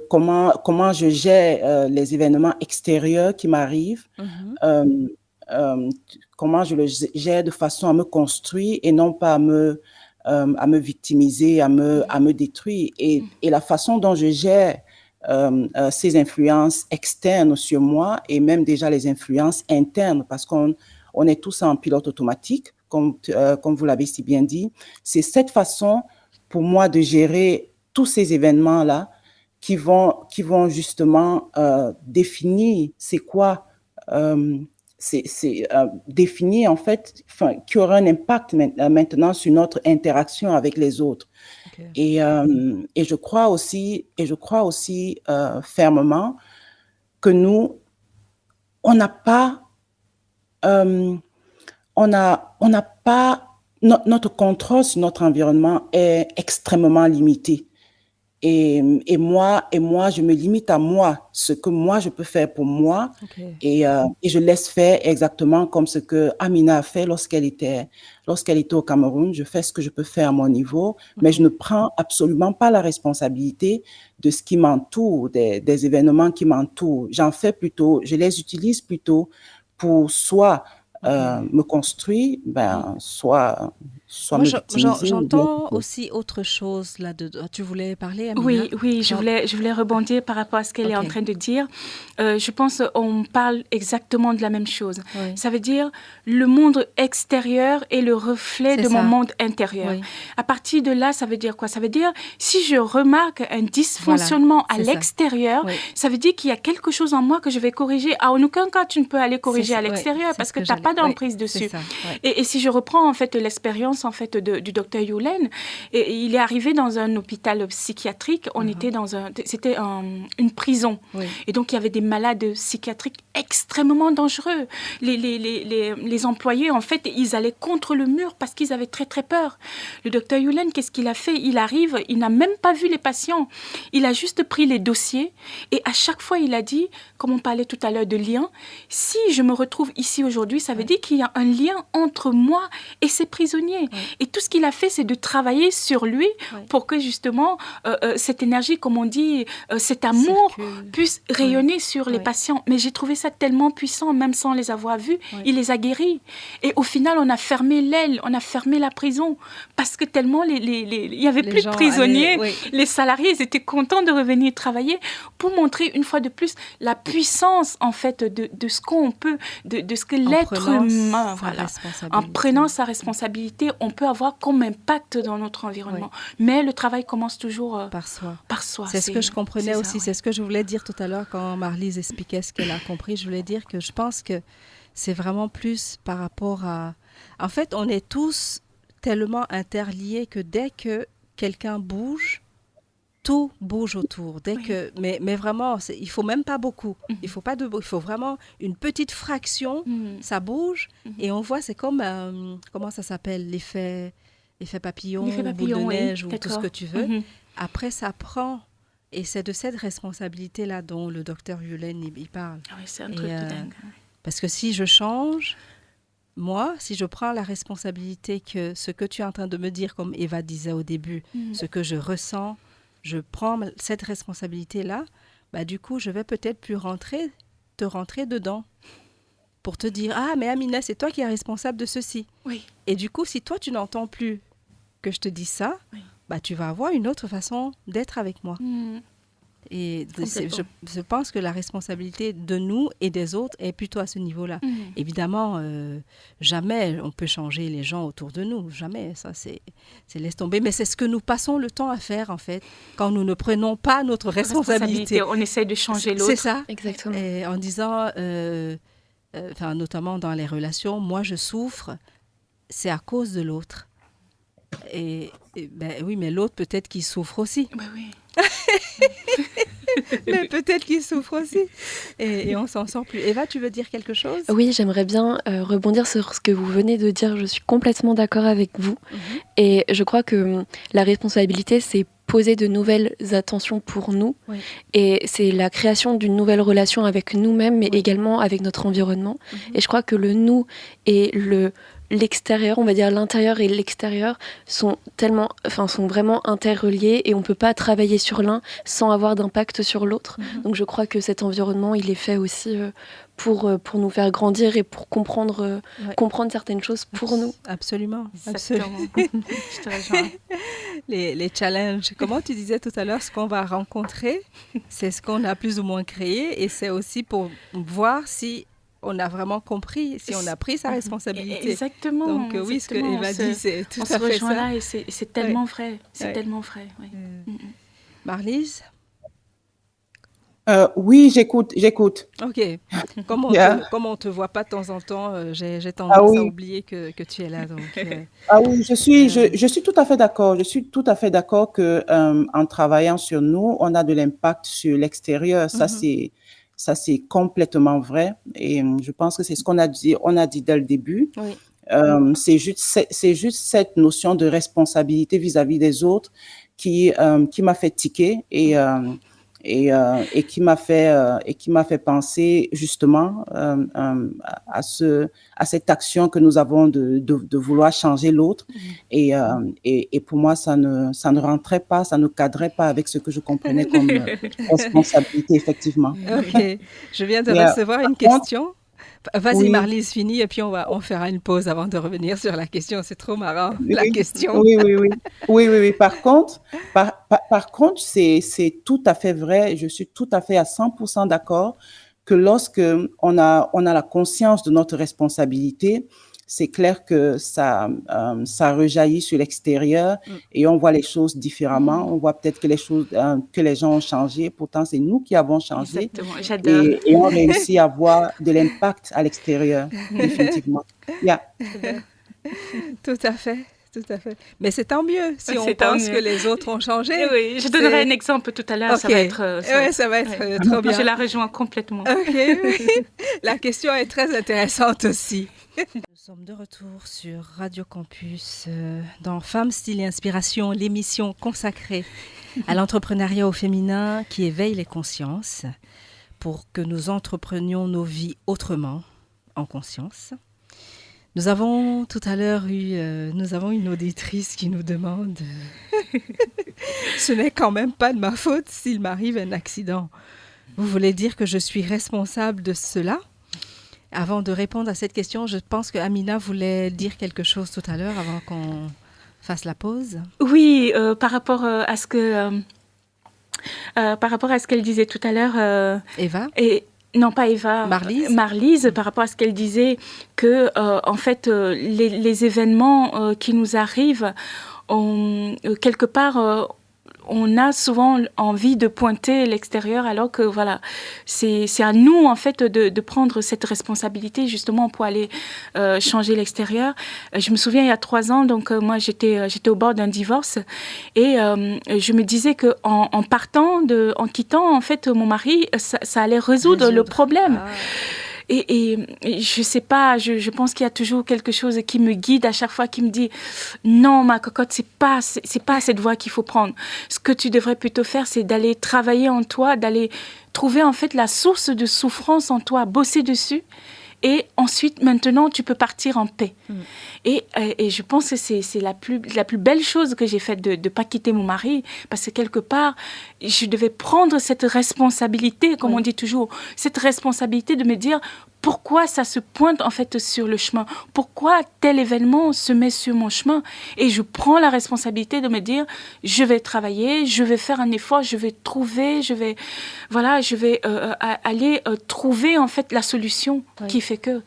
S3: Comment je gère les événements extérieurs qui m'arrivent, comment je le gère de façon à me construire et non pas à me victimiser, à me détruire. Et la façon dont je gère ces influences externes sur moi et même déjà les influences internes, parce qu'on est tous en pilote automatique, comme vous l'avez si bien dit. C'est cette façon pour moi de gérer tous ces événements-là qui vont justement définir c'est quoi, définir en fait, qui aura un impact maintenant sur notre interaction avec les autres. Okay. Et je crois aussi fermement que nous, on n'a pas, notre contrôle sur notre environnement est extrêmement limité. Et moi, je me limite à moi, ce que moi, je peux faire pour moi. Okay. Et je laisse faire exactement comme ce que Amina a fait lorsqu'elle était au Cameroun. Je fais ce que je peux faire à mon niveau, mais je ne prends absolument pas la responsabilité de ce qui m'entoure, des événements qui m'entourent. Je les utilise plutôt pour soit me construire, soit
S1: moi, j'entends aussi autre chose là-dedans. Tu voulais parler, Amina?
S2: Oui, je voulais rebondir par rapport à ce qu'elle est en train de dire. Je pense qu'on parle exactement de la même chose. Oui. Ça veut dire le monde extérieur est le reflet de mon monde intérieur. Oui. À partir de là, ça veut dire quoi? Ça veut dire si je remarque un dysfonctionnement à l'extérieur, ça veut dire qu'il y a quelque chose en moi que je vais corriger. En aucun cas, tu ne peux aller corriger à l'extérieur parce que tu n'as pas d'emprise dessus. Et si je reprends en fait l'expérience en fait du docteur Youlen, et il est arrivé dans un hôpital psychiatrique. On était c'était une prison, et donc il y avait des malades psychiatriques extrêmement dangereux. Les employés en fait, ils allaient contre le mur parce qu'ils avaient très très peur. Le docteur Youlen, qu'est-ce qu'il a fait? Il arrive, il n'a même pas vu les patients. Il a juste pris les dossiers et à chaque fois il a dit, comme on parlait tout à l'heure de lien, si je me retrouve ici aujourd'hui, ça veut dire qu'il y a un lien entre moi et ces prisonniers. Et tout ce qu'il a fait, c'est de travailler sur lui pour que justement cette énergie, comme on dit, cet amour puisse rayonner sur les patients. Mais j'ai trouvé ça tellement puissant, même sans les avoir vus. Il les a guéris. Et au final, on a fermé l'aile, on a fermé la prison parce que tellement il y avait plus de prisonniers. Les salariés, ils étaient contents de revenir travailler pour montrer une fois de plus la puissance en fait de ce qu'on peut, de ce que l'être humain, en prenant sa responsabilité, on peut avoir comme impact dans notre environnement. Mais le travail commence toujours par soi.
S1: C'est ce que je comprenais aussi. C'est ce que je voulais dire tout à l'heure quand Marlise expliquait ce qu'elle a compris. Je voulais dire que je pense que c'est vraiment plus par rapport à... En fait, on est tous tellement interliés que dès que quelqu'un bouge, tout bouge autour. Mais vraiment, il ne faut même pas beaucoup. Il faut vraiment une petite fraction, ça bouge. Et on voit, c'est comme, comment ça s'appelle, l'effet papillon, boule de neige ou tout ce que tu veux. Après, ça prend. Et c'est de cette responsabilité-là dont le docteur Youlen, il parle.
S2: Oui, c'est un truc de dingue.
S1: Parce que si je change, moi, si je prends la responsabilité que ce que tu es en train de me dire, comme Eva disait au début, ce que je ressens, je prends cette responsabilité-là, du coup, je vais peut-être plus te rentrer dedans pour te dire « Ah, mais Amina, c'est toi qui es responsable de ceci. »
S2: Oui.
S1: Et du coup, si toi, tu n'entends plus que je te dis ça, tu vas avoir une autre façon d'être avec moi. Et je pense que la responsabilité de nous et des autres est plutôt à ce niveau-là. Évidemment, jamais on peut changer les gens autour de nous. Jamais. Ça, c'est laisse tomber. Mais c'est ce que nous passons le temps à faire, en fait, quand nous ne prenons pas notre responsabilité.
S2: On essaie de changer l'autre.
S1: C'est ça.
S4: Exactement.
S1: Et en disant, notamment dans les relations, moi, je souffre, c'est à cause de l'autre. Et oui, mais l'autre, peut-être qu'il souffre aussi.
S2: Ben oui.
S1: Mais peut-être qu'il souffre aussi. Et on s'en sort plus. Eva, tu veux dire quelque chose?
S4: Oui, j'aimerais bien rebondir sur ce que vous venez de dire. Je suis complètement d'accord avec vous. Et je crois que la responsabilité, c'est poser de nouvelles attentions pour nous. Oui. Et c'est la création d'une nouvelle relation avec nous-mêmes, mais également avec notre environnement. Et je crois que le nous et l'extérieur, on va dire l'intérieur et l'extérieur sont vraiment interreliés et on ne peut pas travailler sur l'un sans avoir d'impact sur l'autre. Donc je crois que cet environnement, il est fait aussi pour nous faire grandir et pour comprendre certaines choses pour nous.
S1: Absolument.
S2: Je te rejoins.
S1: Les challenges, comment tu disais tout à l'heure, ce qu'on va rencontrer, c'est ce qu'on a plus ou moins créé et c'est aussi pour voir si on a vraiment compris, si on a pris sa responsabilité.
S2: Exactement.
S1: Donc oui, ce que Eva dit, c'est tout à fait ça.
S2: On se rejoint là et c'est tellement vrai. C'est tellement vrai. Oui.
S1: Marlise?
S3: Oui, j'écoute.
S1: OK. Comme on ne te voit pas de temps en temps, j'ai tendance à oublier que tu es là. Donc,
S3: oui, je suis tout à fait d'accord. Je suis tout à fait d'accord que en travaillant sur nous, on a de l'impact sur l'extérieur. Ça, c'est complètement vrai. Et je pense que c'est ce qu'on a dit dès le début. Oui. C'est juste cette notion de responsabilité vis-à-vis des autres qui m'a fait tiquer et qui m'a fait penser justement à cette action que nous avons de vouloir changer l'autre. Et pour moi, ça ne rentrait pas, ça ne cadrait pas avec ce que je comprenais comme responsabilité, effectivement.
S1: OK. Je viens de recevoir une question. Vas-y, Marlise, finis et puis on fera une pause avant de revenir sur la question. C'est trop marrant, la question.
S3: Oui. Par contre, c'est tout à fait vrai. Je suis tout à fait à 100% d'accord que lorsque on a la conscience de notre responsabilité, c'est clair que ça rejaillit sur l'extérieur et on voit les choses différemment. On voit peut-être que les choses que les gens ont changé. Pourtant, c'est nous qui avons changé.
S2: Exactement, j'adore.
S3: Et on réussit à voir de l'impact à l'extérieur, définitivement. Yeah.
S1: Tout à fait. Mais c'est tant mieux si on pense que les autres ont changé.
S2: Oui, je donnerai un exemple tout à l'heure.
S1: Okay. Ça va être trop bien.
S2: Je la rejoins complètement.
S1: Okay. La question est très intéressante aussi. Nous sommes de retour sur Radio Campus dans Femmes, Style et Inspiration, l'émission consacrée à l'entrepreneuriat au féminin qui éveille les consciences pour que nous entreprenions nos vies autrement, en conscience. Nous avons tout à l'heure nous avons une auditrice qui nous demande ce n'est quand même pas de ma faute s'il m'arrive un accident. Vous voulez dire que je suis responsable de cela? Avant de répondre à cette question, je pense que Amina voulait dire quelque chose tout à l'heure avant qu'on fasse la pause.
S2: Oui, par rapport à ce qu'elle disait tout à l'heure.
S1: Eva?
S2: Non, pas Eva. Marlise, par rapport à ce qu'elle disait, que en fait, les événements qui nous arrivent, quelque part, on a souvent envie de pointer l'extérieur, alors que voilà, c'est à nous en fait de prendre cette responsabilité justement pour aller changer l'extérieur. Je me souviens il y a 3 ans, donc moi j'étais au bord d'un divorce et je me disais que en quittant en fait mon mari, ça allait résoudre le problème. Ah. Et je sais pas, je pense qu'il y a toujours quelque chose qui me guide à chaque fois, qui me dit non, ma cocotte, c'est pas cette voie qu'il faut prendre. Ce que tu devrais plutôt faire, c'est d'aller travailler en toi, d'aller trouver en fait la source de souffrance en toi, bosser dessus. Et ensuite, maintenant, tu peux partir en paix. Et je pense que c'est la plus belle chose que j'ai faite de ne pas quitter mon mari, parce que quelque part, je devais prendre cette responsabilité, comme on dit toujours, cette responsabilité de me dire, pourquoi ça se pointe en fait sur le chemin, pourquoi tel événement se met sur mon chemin, et je prends la responsabilité de me dire, je vais travailler, je vais faire un effort, je vais trouver, je vais aller trouver en fait la solution qui fait que.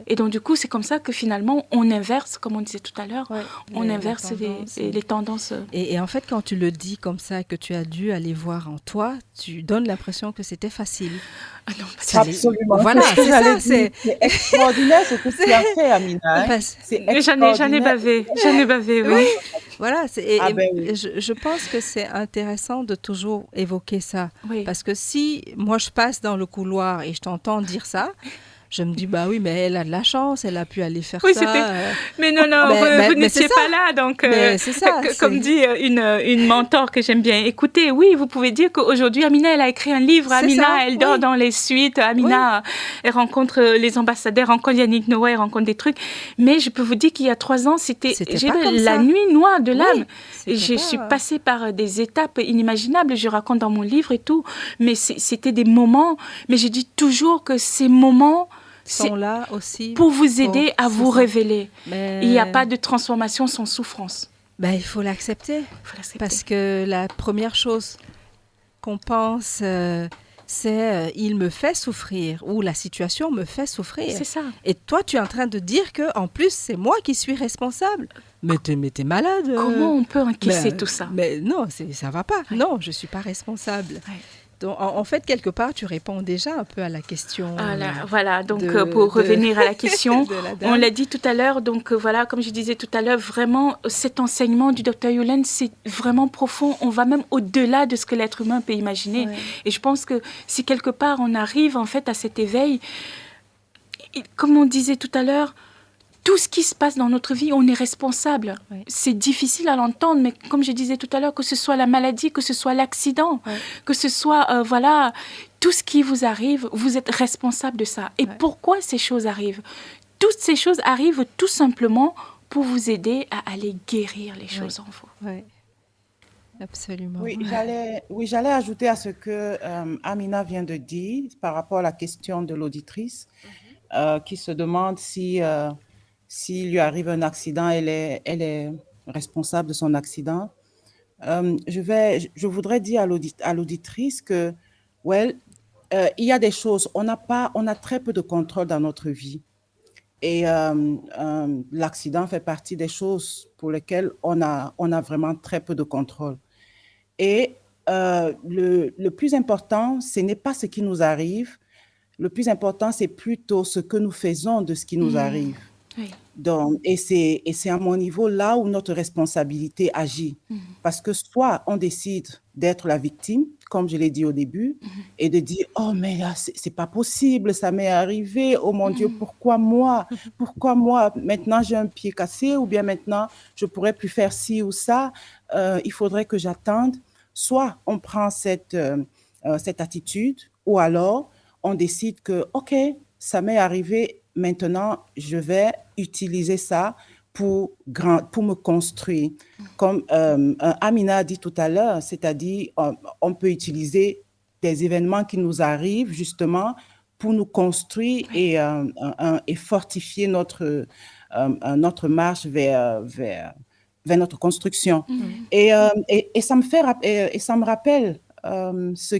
S2: Et donc du coup, c'est comme ça que finalement on inverse, comme on disait tout à l'heure, on inverse les tendances.
S1: Et en fait, quand tu le dis comme ça, que tu as dû aller voir en toi, tu donnes l'impression que c'était facile.
S2: Ah non,
S3: absolument.
S1: Voilà, c'est ça.
S3: C'est extraordinaire ce que tu as fait, Amina.
S2: J'en ai bavé, oui.
S1: Voilà,
S3: oui.
S1: Je pense que c'est intéressant de toujours évoquer ça.
S2: Oui.
S1: Parce que si moi je passe dans le couloir et je t'entends dire ça, je me dis, bah oui, mais elle a de la chance, elle a pu aller faire ça.
S2: Mais non, vous n'étiez pas là. Donc,
S1: c'est ça,
S2: comme dit une mentor que j'aime bien écouter, oui, vous pouvez dire qu'aujourd'hui, Amina, elle a écrit un livre. Amina, elle dort dans les suites. Amina, elle rencontre les ambassadeurs, rencontre Yannick Noah, elle rencontre des trucs. Mais je peux vous dire qu'il y a 3 ans, c'était la nuit noire de l'âme. Je suis passée par des étapes inimaginables. Je raconte dans mon livre et tout. Mais c'était des moments. Mais je dis toujours que ces moments
S1: sont là aussi
S2: pour vous aider à vous révéler. Il n'y a pas de transformation sans souffrance.
S1: Il faut l'accepter. Parce que la première chose qu'on pense, c'est il me fait souffrir ou la situation me fait souffrir.
S2: C'est ça.
S1: Et toi, tu es en train de dire que en plus, c'est moi qui suis responsable. Mais t'es malade.
S2: Comment on peut encaisser tout ça?
S1: Mais non, ça va pas. Ouais. Non, je suis pas responsable. Ouais. Donc, en fait, quelque part, tu réponds déjà un peu à la question.
S2: Voilà, donc pour revenir à la question, on l'a dit tout à l'heure, donc voilà, comme je disais tout à l'heure, vraiment, cet enseignement du Dr. Yulène, c'est vraiment profond. On va même au-delà de ce que l'être humain peut imaginer. Ouais. Et je pense que si quelque part, on arrive en fait à cet éveil, comme on disait tout à l'heure, tout ce qui se passe dans notre vie, on est responsable. Ouais. C'est difficile à l'entendre, mais comme je disais tout à l'heure, que ce soit la maladie, que ce soit l'accident, que ce soit, tout ce qui vous arrive, vous êtes responsable de ça. Et pourquoi ces choses arrivent? Toutes ces choses arrivent tout simplement pour vous aider à aller guérir les choses en vous.
S1: Oui, absolument.
S3: Oui, j'allais ajouter à ce que Amina vient de dire par rapport à la question de l'auditrice qui se demande s'il lui arrive un accident, elle est responsable de son accident. Je voudrais dire à l'auditrice que, il y a des choses, on a très peu de contrôle dans notre vie. Et l'accident fait partie des choses pour lesquelles on a vraiment très peu de contrôle. Et le plus important, ce n'est pas ce qui nous arrive. Le plus important, c'est plutôt ce que nous faisons de ce qui nous arrive.
S2: Oui.
S3: Donc, et c'est à mon niveau là où notre responsabilité agit. Parce que soit on décide d'être la victime, comme je l'ai dit au début, et de dire « Oh, mais là, c'est pas possible, ça m'est arrivé. Oh mon Dieu, pourquoi moi? Pourquoi moi? Maintenant, j'ai un pied cassé ou bien maintenant, je pourrais plus faire ci ou ça. Il faudrait que j'attende. » Soit on prend cette attitude ou alors on décide que « OK, ça m'est arrivé. Maintenant, je vais utiliser ça pour me construire. » Comme Amina a dit tout à l'heure, c'est-à-dire on peut utiliser des événements qui nous arrivent justement pour nous construire et fortifier notre marche vers notre construction. Et ça me rappelle ce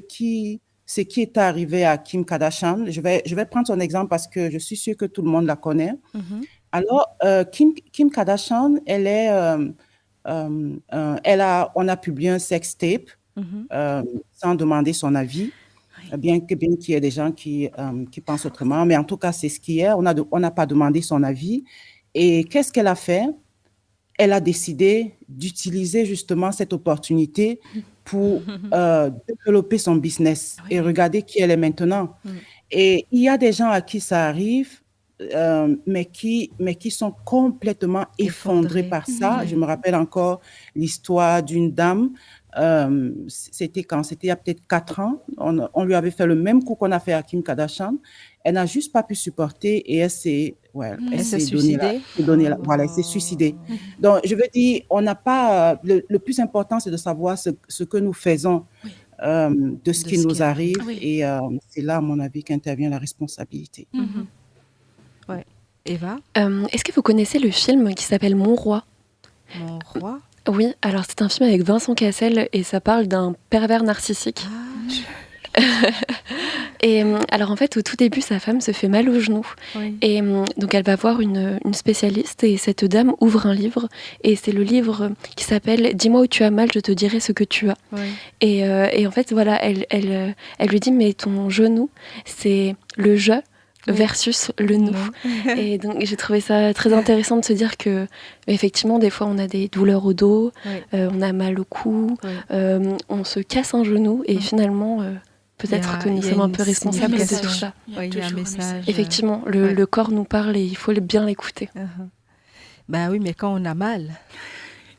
S3: qui est arrivé à Kim Kardashian. Je vais prendre son exemple parce que je suis sûre que tout le monde la connaît. Alors, Kim Kardashian, on a publié un sex tape sans demander son avis, bien qu'il y ait des gens qui pensent autrement. Mais en tout cas, c'est ce qui est. On n'a pas demandé son avis. Et qu'est-ce qu'elle a fait? Elle a décidé d'utiliser justement cette opportunité pour développer son business et regarder qui elle est maintenant. Et il y a des gens à qui ça arrive, mais qui sont complètement effondrés par ça. Je me rappelle encore l'histoire d'une dame, c'était il y a peut-être 4 ans, on lui avait fait le même coup qu'on a fait à Kim Kardashian. Elle n'a juste pas pu supporter et elle s'est
S1: suicidée.
S3: Elle s'est suicidée. Donc, je veux dire, on n'a pas... Le plus important, c'est de savoir ce que nous faisons de ce qui nous arrive. Et c'est là, à mon avis, qu'intervient la responsabilité.
S1: Eva,
S4: Est-ce que vous connaissez le film qui s'appelle Mon Roi ?
S1: mon roi.
S4: Oui, alors c'est un film avec Vincent Cassel et ça parle d'un pervers narcissique. Et alors en fait, au tout début, sa femme se fait mal au genou.
S1: Oui.
S4: Et donc elle va voir une spécialiste et cette dame ouvre un livre. Et c'est le livre qui s'appelle « Dis-moi où tu as mal, je te dirai ce que tu as ».
S1: Oui.
S4: Et en fait, voilà, elle lui dit « Mais ton genou, c'est le je versus le nous ». Et donc j'ai trouvé ça très intéressant de se dire que effectivement des fois on a des douleurs au dos,
S1: Oui.
S4: on a mal au cou,
S1: Oui.
S4: on se casse un genou et finalement peut-être que nous sommes un peu responsables de tout ça.
S1: Oui, il y a un message.
S4: Effectivement,
S1: Ouais.
S4: le corps nous parle et il faut bien l'écouter.
S1: Ben oui, mais quand on a mal,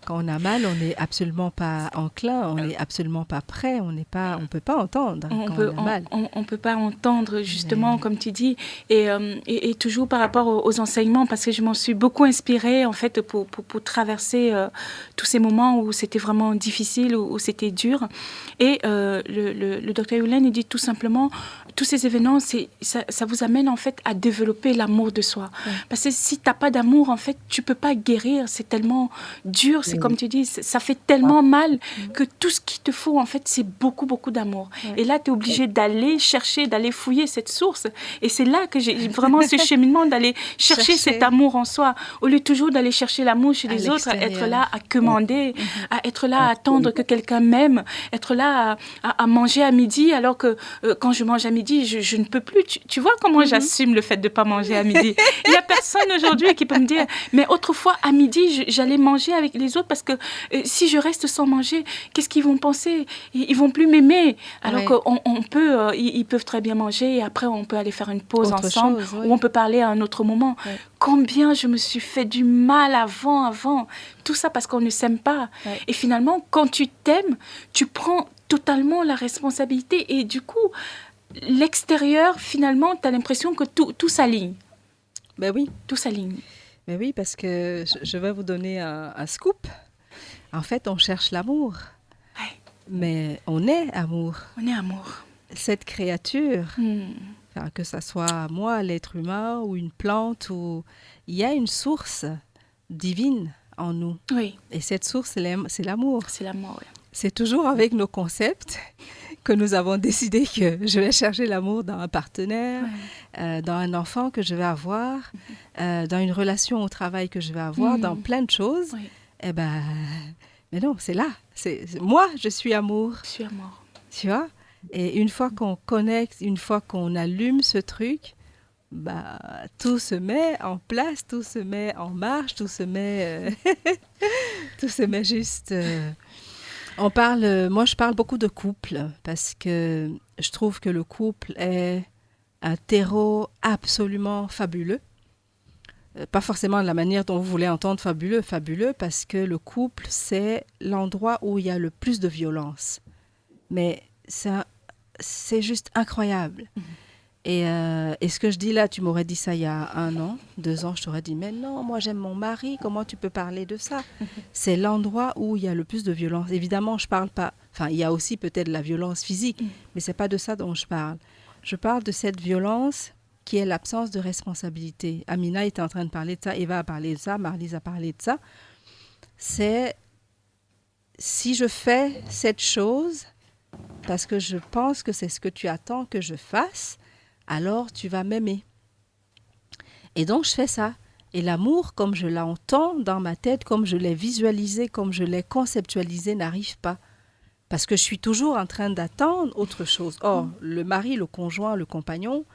S1: on n'est absolument pas enclin, on n'est absolument pas prêt, on peut pas entendre quand on a mal.
S2: On peut pas entendre, justement, comme tu dis, et toujours par rapport aux enseignements, parce que je m'en suis beaucoup inspirée, en fait, pour traverser tous ces moments où c'était vraiment difficile, où c'était dur. Et le docteur Yulène, il dit tout simplement, tous ces événements, ça vous amène, en fait, à développer l'amour de soi. Ouais. Parce que si t'as pas d'amour, en fait, tu peux pas guérir, c'est tellement dur, c'est comme tu dis, ça fait tellement mal que tout ce qu'il te faut, en fait, c'est beaucoup, beaucoup d'amour. Ouais. Et là, tu es obligé d'aller chercher, d'aller fouiller cette source. Et c'est là que j'ai vraiment ce cheminement d'aller chercher cet amour en soi, au lieu toujours d'aller chercher l'amour chez les autres, à être là à commander, à être là à attendre que quelqu'un m'aime, être là à manger à midi, alors que quand je mange à midi, je ne peux plus. Tu vois comment j'assume le fait de ne pas manger à midi. Il n'y a personne aujourd'hui qui peut me dire, mais autrefois, à midi, j'allais manger avec les autres parce que si je reste sans manger, qu'est-ce qu'ils vont penser ? Ils vont plus m'aimer. Alors qu'on peut, ils peuvent très bien manger et après on peut aller faire une pause ensemble ou on peut parler à un autre moment. Ouais. Combien je me suis fait du mal avant. Tout ça parce qu'on ne s'aime pas. Ouais. Et finalement, quand tu t'aimes, tu prends totalement la responsabilité et du coup, l'extérieur, finalement, tu as l'impression que tout s'aligne.
S1: Ben oui.
S2: Tout s'aligne.
S1: Mais oui, parce que je vais vous donner un scoop. En fait, on cherche l'amour. Ouais. Mais on est amour.
S2: On est amour.
S1: Cette créature, enfin, que ça soit moi, l'être humain, ou une plante, il y a une source divine en nous.
S2: Oui.
S1: Et cette source, c'est l'amour.
S2: C'est l'amour, oui.
S1: C'est toujours avec nos concepts que nous avons décidé que je vais chercher l'amour dans un partenaire, dans un enfant que je vais avoir, dans une relation au travail que je vais avoir, dans plein de choses. Oui. Eh ben, mais non, c'est là. Moi, je suis amour.
S2: Je suis amour.
S1: Tu vois ? Et une fois qu'on connecte, une fois qu'on allume ce truc, bah, tout se met en place, tout se met en marche, tout se met juste... moi, je parle beaucoup de couple parce que je trouve que le couple est un terreau absolument fabuleux. Pas forcément de la manière dont vous voulez entendre fabuleux, parce que le couple, c'est l'endroit où il y a le plus de violence. Mais c'est juste incroyable. Et ce que je dis là, tu m'aurais dit ça il y a 1 an, 2 ans, je t'aurais dit, mais non, moi j'aime mon mari, comment tu peux parler de ça ? C'est l'endroit où il y a le plus de violence. Évidemment, je parle pas, enfin, il y a aussi peut-être la violence physique, mais c'est pas de ça dont je parle. Je parle de cette violence qui est l'absence de responsabilité. Amina était en train de parler de ça, Eva a parlé de ça, Marlise a parlé de ça. C'est, si je fais cette chose, parce que je pense que c'est ce que tu attends que je fasse, alors tu vas m'aimer. Et donc, je fais ça. Et l'amour, comme je l'entends dans ma tête, comme je l'ai visualisé, comme je l'ai conceptualisé, n'arrive pas. Parce que je suis toujours en train d'attendre autre chose. Or, le mari, le conjoint, le compagnon,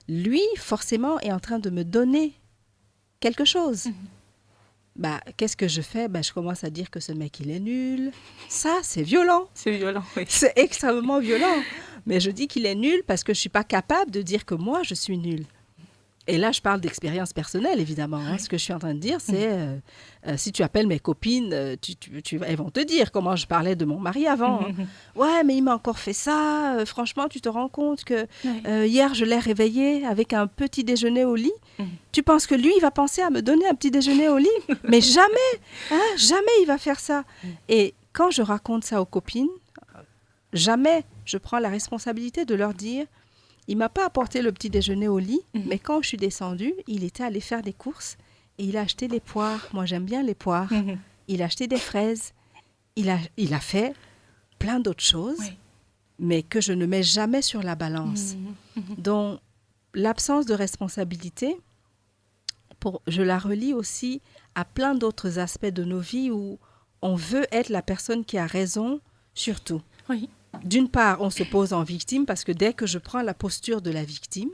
S1: lui, forcément, est en train de me donner quelque chose. Bah, qu'est-ce que je fais ? Bah, je commence à dire que ce mec, il est nul. Ça, c'est violent.
S2: C'est violent, oui.
S1: C'est extrêmement violent. Mais je dis qu'il est nul parce que je ne suis pas capable de dire que moi, je suis nulle. Et là, je parle d'expérience personnelle, évidemment. Hein. Ce que je suis en train de dire, c'est si tu appelles mes copines, elles vont te dire comment je parlais de mon mari avant. Hein. Ouais, mais il m'a encore fait ça. Franchement, tu te rends compte que hier, je l'ai réveillé avec un petit déjeuner au lit. Tu penses que lui, il va penser à me donner un petit déjeuner au lit ? Mais jamais, hein, jamais il va faire ça. Et quand je raconte ça aux copines, jamais je prends la responsabilité de leur dire Il m'a pas apporté le petit déjeuner au lit, mais quand je suis descendue, il était allé faire des courses et il a acheté les poires. Moi, j'aime bien les poires. Il a acheté des fraises. Il a fait plein d'autres choses, mais que je ne mets jamais sur la balance. Donc, l'absence de responsabilité, je la relie aussi à plein d'autres aspects de nos vies où on veut être la personne qui a raison sur tout.
S2: Oui.
S1: D'une part, on se pose en victime parce que dès que je prends la posture de la victime,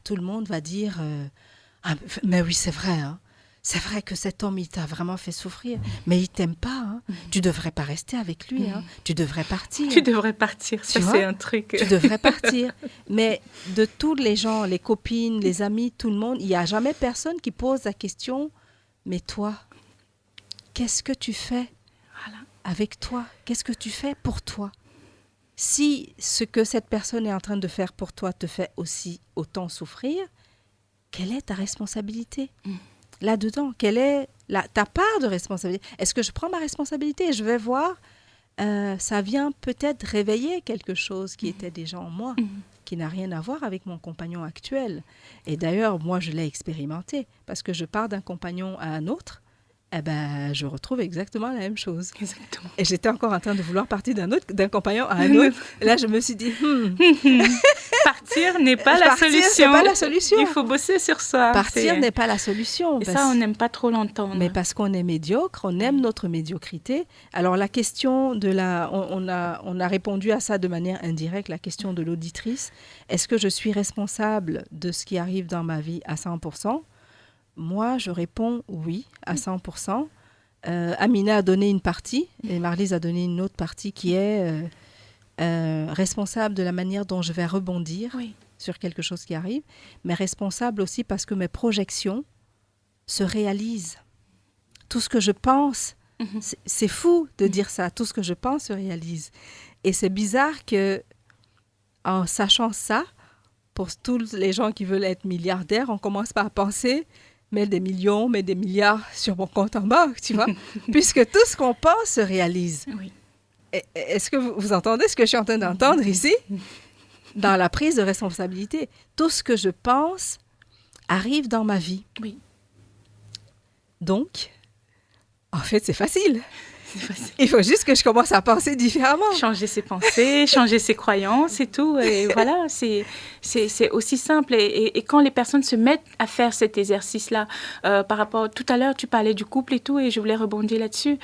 S1: tout le monde va dire ah, mais oui, c'est vrai, hein. C'est vrai que cet homme, il t'a vraiment fait souffrir, mais il t'aime pas. Hein. Tu devrais pas rester avec lui. Hein. Tu devrais partir.
S2: Tu devrais partir, ça c'est un truc.
S1: Tu devrais partir. Mais de tous les gens, les copines, les amis, tout le monde, il n'y a jamais personne qui pose la question, mais toi, qu'est-ce que tu fais avec toi? Qu'est-ce que tu fais pour toi? Si ce que cette personne est en train de faire pour toi te fait aussi autant souffrir, quelle est ta responsabilité là-dedans? Quelle est ta part de responsabilité? Est-ce que je prends ma responsabilité et je vais voir, ça vient peut-être réveiller quelque chose qui était déjà en moi, qui n'a rien à voir avec mon compagnon actuel. Et d'ailleurs, moi, je l'ai expérimenté parce que je pars d'un compagnon à un autre, je retrouve exactement la même chose.
S2: Exactement.
S1: Et j'étais encore en train de vouloir partir d'un compagnon à un autre. Et là, je me suis dit,
S2: partir n'est pas la solution.
S1: C'est pas la solution.
S2: Il faut bosser sur ça.
S1: Partir n'est pas la solution.
S2: Et ça, on n'aime pas trop l'entendre.
S1: Mais parce qu'on est médiocre, on aime notre médiocrité. Alors, la question on a répondu à ça de manière indirecte, la question de l'auditrice. Est-ce que je suis responsable de ce qui arrive dans ma vie à 100%? Moi, je réponds oui, à 100%. Amina a donné une partie et Marlise a donné une autre partie qui est responsable de la manière dont je vais rebondir sur quelque chose qui arrive, mais responsable aussi parce que mes projections se réalisent. Tout ce que je pense, c'est fou de dire ça, tout ce que je pense se réalise. Et c'est bizarre que, en sachant ça, pour tous les gens qui veulent être milliardaires, on commence par penser mets des millions, mets des milliards sur mon compte en banque, tu vois, puisque tout ce qu'on pense se réalise.
S2: Oui.
S1: Est-ce que vous entendez ce que je suis en train d'entendre ici? Dans la prise de responsabilité, tout ce que je pense arrive dans ma vie.
S2: Oui.
S1: Donc, en fait, c'est facile. Il faut juste que je commence à penser différemment.
S2: Changer ses pensées, changer ses croyances et tout. Et voilà, c'est aussi simple. Et quand les personnes se mettent à faire cet exercice-là, par rapport... Tout à l'heure, tu parlais du couple et tout, et je voulais rebondir là-dessus.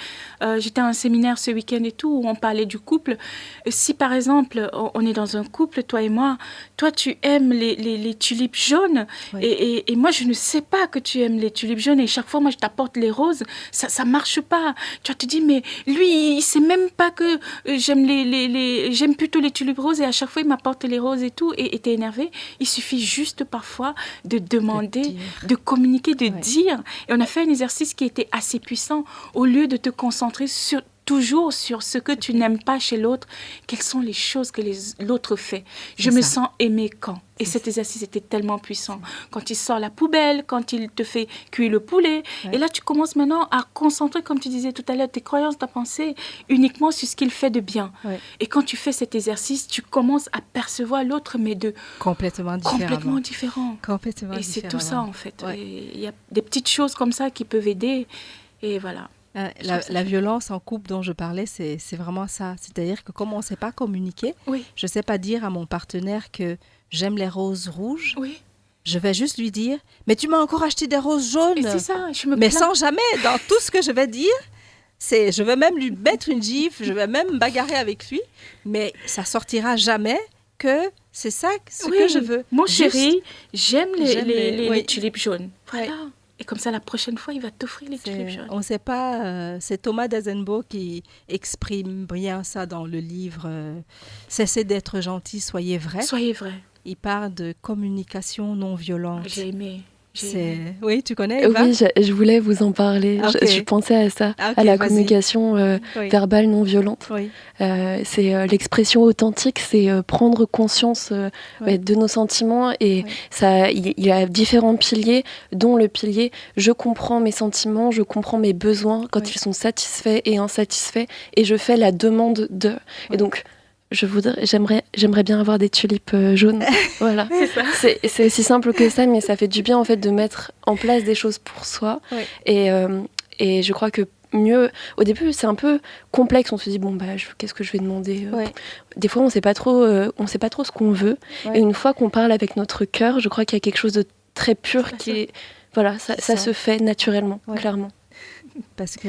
S2: J'étais à un séminaire ce week-end et tout, où on parlait du couple. Si, par exemple, on est dans un couple, toi et moi, toi, tu aimes les tulipes jaunes, et moi, je ne sais pas que tu aimes les tulipes jaunes, et chaque fois, moi, je t'apporte les roses, ça ne marche pas. Tu vas te dire, mais lui, il ne sait même pas que j'aime plutôt les tulipes roses et à chaque fois, il m'apporte les roses et tout et t'es énervé. Il suffit juste parfois de demander, de communiquer, de dire. Et on a fait un exercice qui était assez puissant. Au lieu de te concentrer toujours sur ce que tu n'aimes pas chez l'autre, quelles sont les choses que l'autre fait. Je me sens aimée quand. Et cet exercice était tellement puissant. Quand il sort la poubelle, quand il te fait cuire le poulet. Et là, tu commences maintenant à concentrer, comme tu disais tout à l'heure, tes croyances, ta pensée, uniquement sur ce qu'il fait de bien. Et quand tu fais cet exercice, tu commences à percevoir l'autre, mais
S1: complètement différent.
S2: Et c'est tout ça, en fait. Il y a des petites choses comme ça qui peuvent aider. Et voilà.
S1: La violence en couple dont je parlais, c'est vraiment ça. C'est-à-dire que comme on ne sait pas communiquer, je ne sais pas dire à mon partenaire que j'aime les roses rouges. Je vais juste lui dire, mais tu m'as encore acheté des roses jaunes.
S2: Et c'est ça,
S1: mais sans jamais, dans tout ce que je vais dire, je vais même lui mettre une gifle, je vais même bagarrer avec lui, mais ça sortira jamais que c'est ça que je veux.
S2: Mon chéri, j'aime les tulipes jaunes. Voilà. Et comme ça, la prochaine fois, il va t'offrir les tulipes jaunes.
S1: On ne sait pas, c'est Thomas d'Azenbo qui exprime bien ça dans le livre « Cessez d'être gentil, soyez vrai ».
S2: Soyez vrai.
S1: Il parle de communication non violente.
S2: J'ai aimé.
S1: Oui, tu connais, Eva?
S4: Oui, je voulais vous en parler.
S1: Okay.
S4: Je pensais à ça, à la communication verbale non violente. C'est l'expression authentique, c'est prendre conscience de nos sentiments. Et il y a différents piliers, dont le pilier « je comprends mes sentiments, je comprends mes besoins quand ils sont satisfaits et insatisfaits, et je fais la demande de ». Et donc, j'aimerais bien avoir des tulipes jaunes. Voilà. C'est aussi simple que ça, mais ça fait du bien en fait de mettre en place des choses pour soi.
S1: Ouais.
S4: Et je crois que mieux, au début c'est un peu complexe, on se dit bon bah qu'est-ce que je vais demander. Des fois on sait pas trop ce qu'on veut. Et une fois qu'on parle avec notre cœur, je crois qu'il y a quelque chose de très pur qui est, voilà, ça se fait naturellement, clairement.
S1: Parce que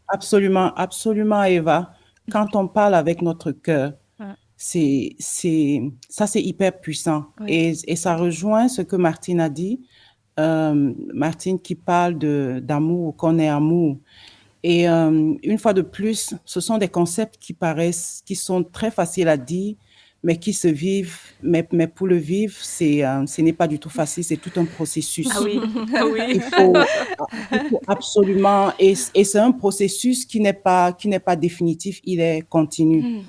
S3: absolument, absolument, Eva. Quand on parle avec notre cœur, c'est hyper puissant. Et ça rejoint ce que Martine a dit. Martine qui parle d'amour, qu'on est amour. Et une fois de plus, ce sont des concepts qui sont très faciles à dire, mais qui se vivent. Mais pour le vivre, ce n'est pas du tout facile, c'est tout un processus.
S2: Ah oui.
S3: Il faut absolument, et c'est un processus qui n'est pas définitif, il est continu.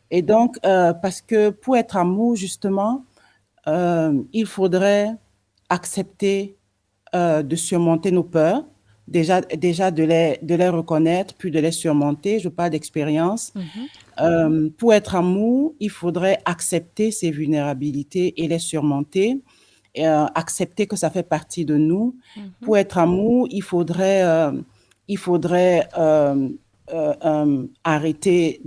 S3: Et donc, parce que pour être amour, justement, il faudrait accepter de surmonter nos peurs, déjà de les reconnaître, puis de les surmonter. Je parle d'expérience. Pour être amour, il faudrait accepter ces vulnérabilités et les surmonter, accepter que ça fait partie de nous. Pour être amour, il faudrait arrêter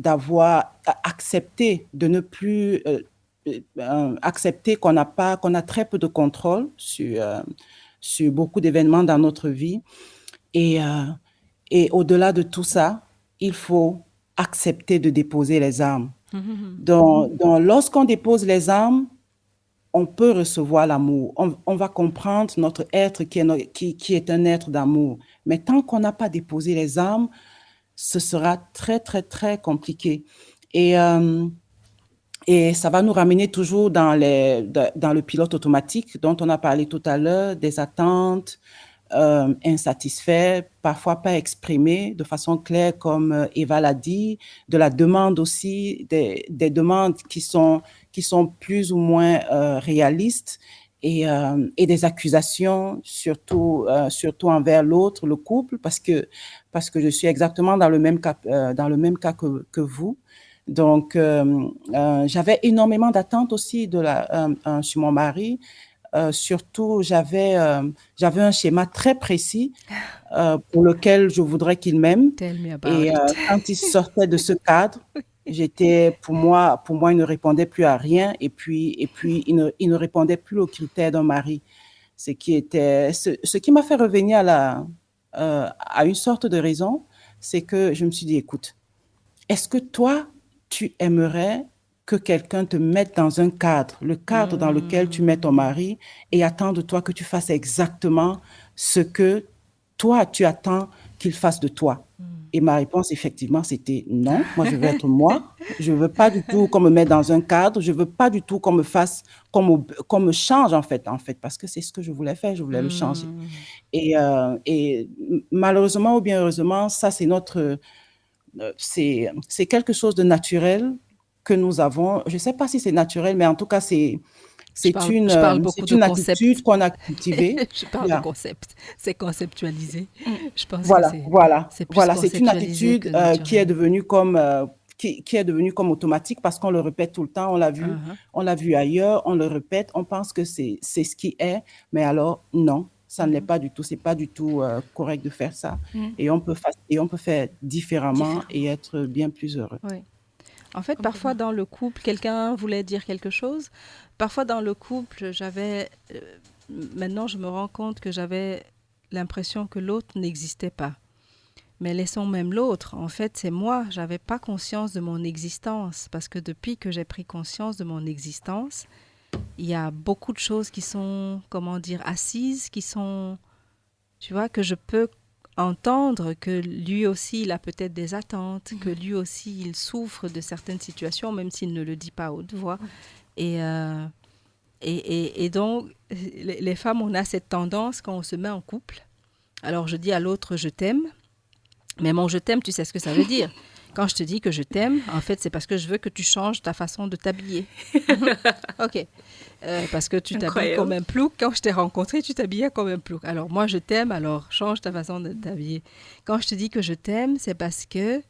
S3: accepter de ne plus accepter qu'on a très peu de contrôle sur beaucoup d'événements dans notre vie. Et au-delà de tout ça, il faut accepter de déposer les armes. Donc, lorsqu'on dépose les armes, on peut recevoir l'amour. On va comprendre notre être qui est un être d'amour. Mais tant qu'on n'a pas déposé les armes, ce sera très, très, très compliqué. Et ça va nous ramener toujours dans le pilote automatique dont on a parlé tout à l'heure, des attentes insatisfaites, parfois pas exprimées de façon claire comme Eva l'a dit, de la demande aussi, des demandes qui sont plus ou moins réalistes et des accusations surtout envers l'autre, le couple, parce que je suis exactement dans le même cas que vous. Donc, j'avais énormément d'attentes aussi sur mon mari. Surtout, j'avais un schéma très précis pour lequel je voudrais qu'il m'aime. Et quand il sortait de ce cadre, pour moi, il ne répondait plus à rien. Et puis il ne répondait plus aux critères d'un mari. Ce qui m'a fait revenir à une sorte de raison, c'est que je me suis dit, écoute, est-ce que toi, tu aimerais que quelqu'un te mette dans un cadre, le cadre dans lequel tu mets ton mari, et attend de toi que tu fasses exactement ce que toi, tu attends qu'il fasse de toi? Et ma réponse, effectivement, c'était non. Moi, je veux être moi. Je ne veux pas du tout qu'on me mette dans un cadre. Je ne veux pas du tout qu'on me fasse, qu'on me change, en fait, parce que c'est ce que je voulais faire. Je voulais le changer. Et malheureusement ou bien heureusement, ça, c'est quelque chose de naturel que nous avons. Je ne sais pas si c'est naturel, mais en tout cas, c'est une attitude qu'on a cultivée.
S1: Je parle de concept. C'est conceptualisé. Je pense
S3: c'est une attitude qui est devenue comme automatique parce qu'on le répète tout le temps. On l'a vu ailleurs, on le répète, on pense que c'est ce qui est, mais alors non. Ça ne l'est pas du tout, c'est pas du tout correct de faire ça. Et on peut faire différemment et être bien plus heureux.
S1: Oui. En fait, parfois dans le couple, quelqu'un voulait dire quelque chose. Parfois dans le couple, maintenant je me rends compte que j'avais l'impression que l'autre n'existait pas. Mais laissons même l'autre. En fait, c'est moi. J'avais pas conscience de mon existence parce que depuis que j'ai pris conscience de mon existence, il y a beaucoup de choses qui sont, assises, qui sont, tu vois, que je peux entendre que lui aussi, il a peut-être des attentes, que lui aussi, il souffre de certaines situations, même s'il ne le dit pas à haute voix. Et donc, les femmes, on a cette tendance, quand on se met en couple, alors je dis à l'autre, je t'aime, mais mon je t'aime, tu sais ce que ça veut dire. Quand je te dis que je t'aime, en fait, c'est parce que je veux que tu changes ta façon de t'habiller. OK. Parce que tu t'habilles comme un plouc. Quand je t'ai rencontré, tu t'habillais comme un plouc. Alors, moi, je t'aime, alors change ta façon de t'habiller. Quand je te dis que je t'aime, c'est parce que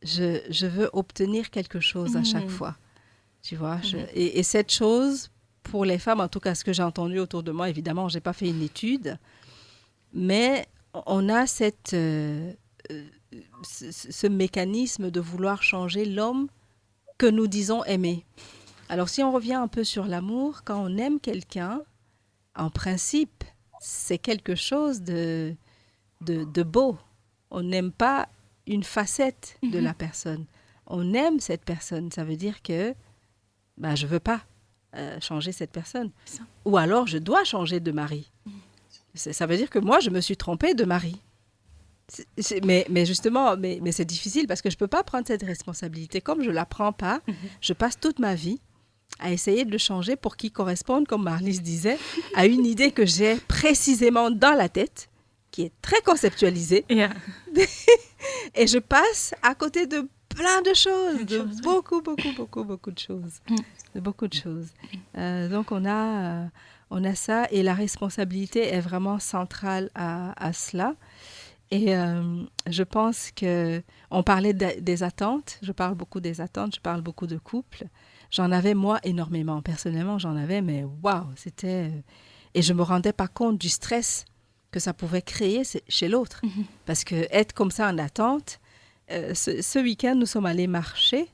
S1: je veux obtenir quelque chose à chaque fois. Tu vois, et cette chose, pour les femmes, en tout cas, ce que j'ai entendu autour de moi, évidemment, je n'ai pas fait une étude, mais on a ce mécanisme de vouloir changer l'homme que nous disons aimer. Alors, si on revient un peu sur l'amour, quand on aime quelqu'un, en principe, c'est quelque chose de beau. On n'aime pas une facette de la personne. On aime cette personne. Ça veut dire que je ne veux pas changer cette personne. Ou alors, je dois changer de mari. Ça veut dire que moi, je me suis trompée de mari. Mais justement, mais c'est difficile parce que je ne peux pas prendre cette responsabilité. Comme je ne la prends pas, je passe toute ma vie à essayer de le changer pour qu'il corresponde, comme Marlise disait, à une idée que j'ai précisément dans la tête, qui est très conceptualisée.
S2: Yeah.
S1: Et je passe à côté de plein de choses, de beaucoup de choses. De beaucoup de choses. Donc, on a ça et la responsabilité est vraiment centrale à cela. Et je pense qu'on parlait des attentes. Je parle beaucoup des attentes, je parle beaucoup de couples. J'en avais, moi, énormément. Personnellement, j'en avais, mais waouh, c'était... Et je ne me rendais pas compte du stress que ça pouvait créer chez l'autre. Parce que être comme ça en attente, ce week-end, nous sommes allés marcher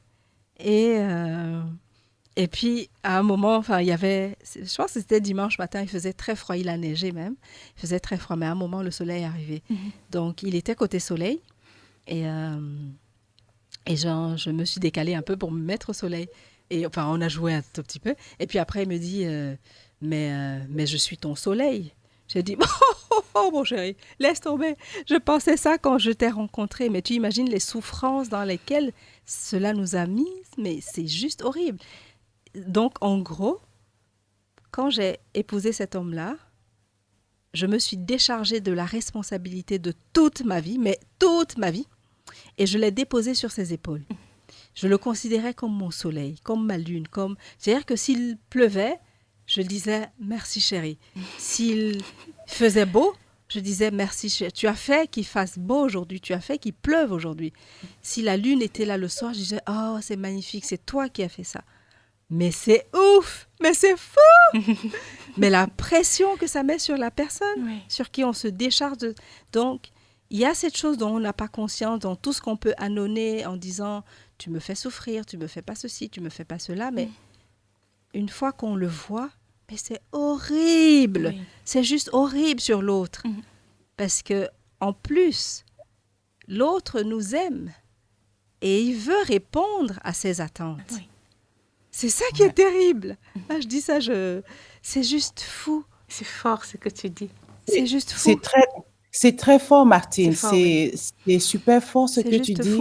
S1: et puis, à un moment, il y avait... Je pense que c'était dimanche matin, il faisait très froid, il a neigé même. Il faisait très froid, mais à un moment, le soleil est arrivé. Donc, il était côté soleil et je me suis décalée un peu pour me mettre au soleil. Et on a joué un tout petit peu. Et puis après, il me dit, mais je suis ton soleil. J'ai dit, oh, mon chéri, laisse tomber. Je pensais ça quand je t'ai rencontré. Mais tu imagines les souffrances dans lesquelles cela nous a mis. Mais c'est juste horrible. Donc, en gros, quand j'ai épousé cet homme-là, je me suis déchargée de la responsabilité de toute ma vie, mais toute ma vie, et je l'ai déposé sur ses épaules. Je le considérais comme mon soleil, comme ma lune, c'est-à-dire que s'il pleuvait, je disais « merci chérie ». S'il faisait beau, je disais « merci chérie, tu as fait qu'il fasse beau aujourd'hui, tu as fait qu'il pleuve aujourd'hui ». Si la lune était là le soir, je disais « oh, c'est magnifique, c'est toi qui as fait ça ». Mais c'est ouf, mais c'est fou. Mais la pression que ça met sur la personne, sur qui on se décharge. Donc, il y a cette chose dont on n'a pas conscience, dans tout ce qu'on peut annoncer en disant « tu me fais souffrir, tu me fais pas ceci, tu me fais pas cela ». Mais une fois qu'on le voit, mais c'est horrible. C'est juste horrible sur l'autre. Parce que en plus, l'autre nous aime et il veut répondre à ses attentes. C'est ça qui est terrible. Ah, je dis ça, c'est juste fou.
S2: C'est fort ce que tu dis.
S1: C'est juste fou.
S3: C'est très fort, Martine. C'est super fort ce que tu dis.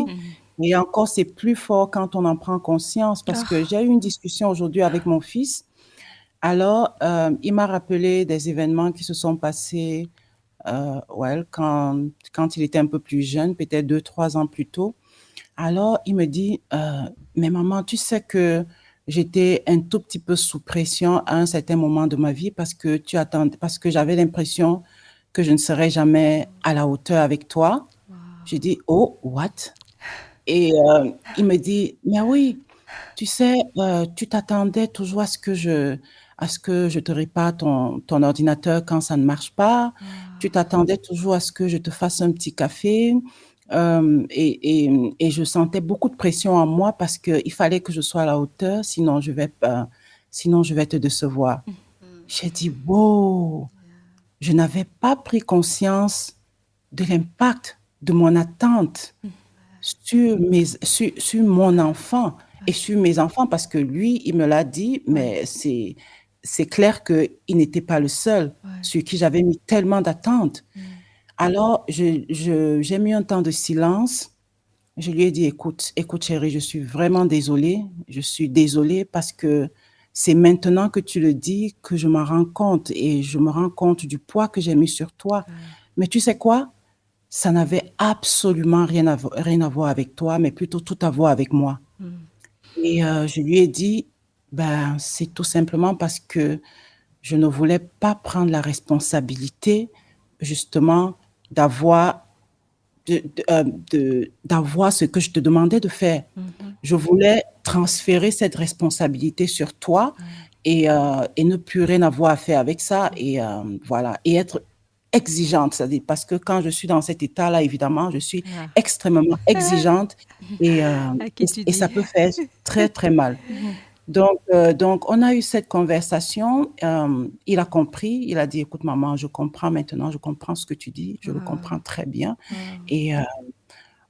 S3: Et encore, c'est plus fort quand on en prend conscience. Parce que j'ai eu une discussion aujourd'hui avec mon fils. Alors, il m'a rappelé des événements qui se sont passés quand il était un peu plus jeune, peut-être 2-3 ans plus tôt. Alors, il me dit, mais maman, tu sais que j'étais un tout petit peu sous pression à un certain moment de ma vie parce que j'avais l'impression que je ne serais jamais à la hauteur avec toi. Wow. J'ai dit, oh, what? Et il me dit, mais oui, tu sais, tu t'attendais toujours à ce que je te répare ton ordinateur quand ça ne marche pas. Wow. Tu t'attendais toujours à ce que je te fasse un petit café. Et je sentais beaucoup de pression en moi parce qu'il fallait que je sois à la hauteur, sinon je vais te décevoir. J'ai dit, wow, je n'avais pas pris conscience de l'impact de mon attente sur mon enfant et sur mes enfants parce que lui, il me l'a dit, mais c'est clair qu'il n'était pas le seul sur qui j'avais mis tellement d'attentes. Alors, j'ai mis un temps de silence. Je lui ai dit, écoute chérie, je suis vraiment désolée. Je suis désolée parce que c'est maintenant que tu le dis que je m'en rends compte et je me rends compte du poids que j'ai mis sur toi. Mais tu sais quoi? Ça n'avait absolument rien à voir avec toi, mais plutôt tout à voir avec moi. Et je lui ai dit, c'est tout simplement parce que je ne voulais pas prendre la responsabilité, justement, d'avoir d'avoir ce que je te demandais de faire. Je voulais transférer cette responsabilité sur toi et ne plus rien avoir à faire avec ça et voilà, et être exigeante, c'est-à-dire parce que quand je suis dans cet état-là, évidemment, je suis extrêmement exigeante et ça peut faire très, très mal. Donc, on a eu cette conversation. Il a compris. Il a dit, écoute, maman, je comprends maintenant. Je comprends ce que tu dis. Je le comprends très bien. Et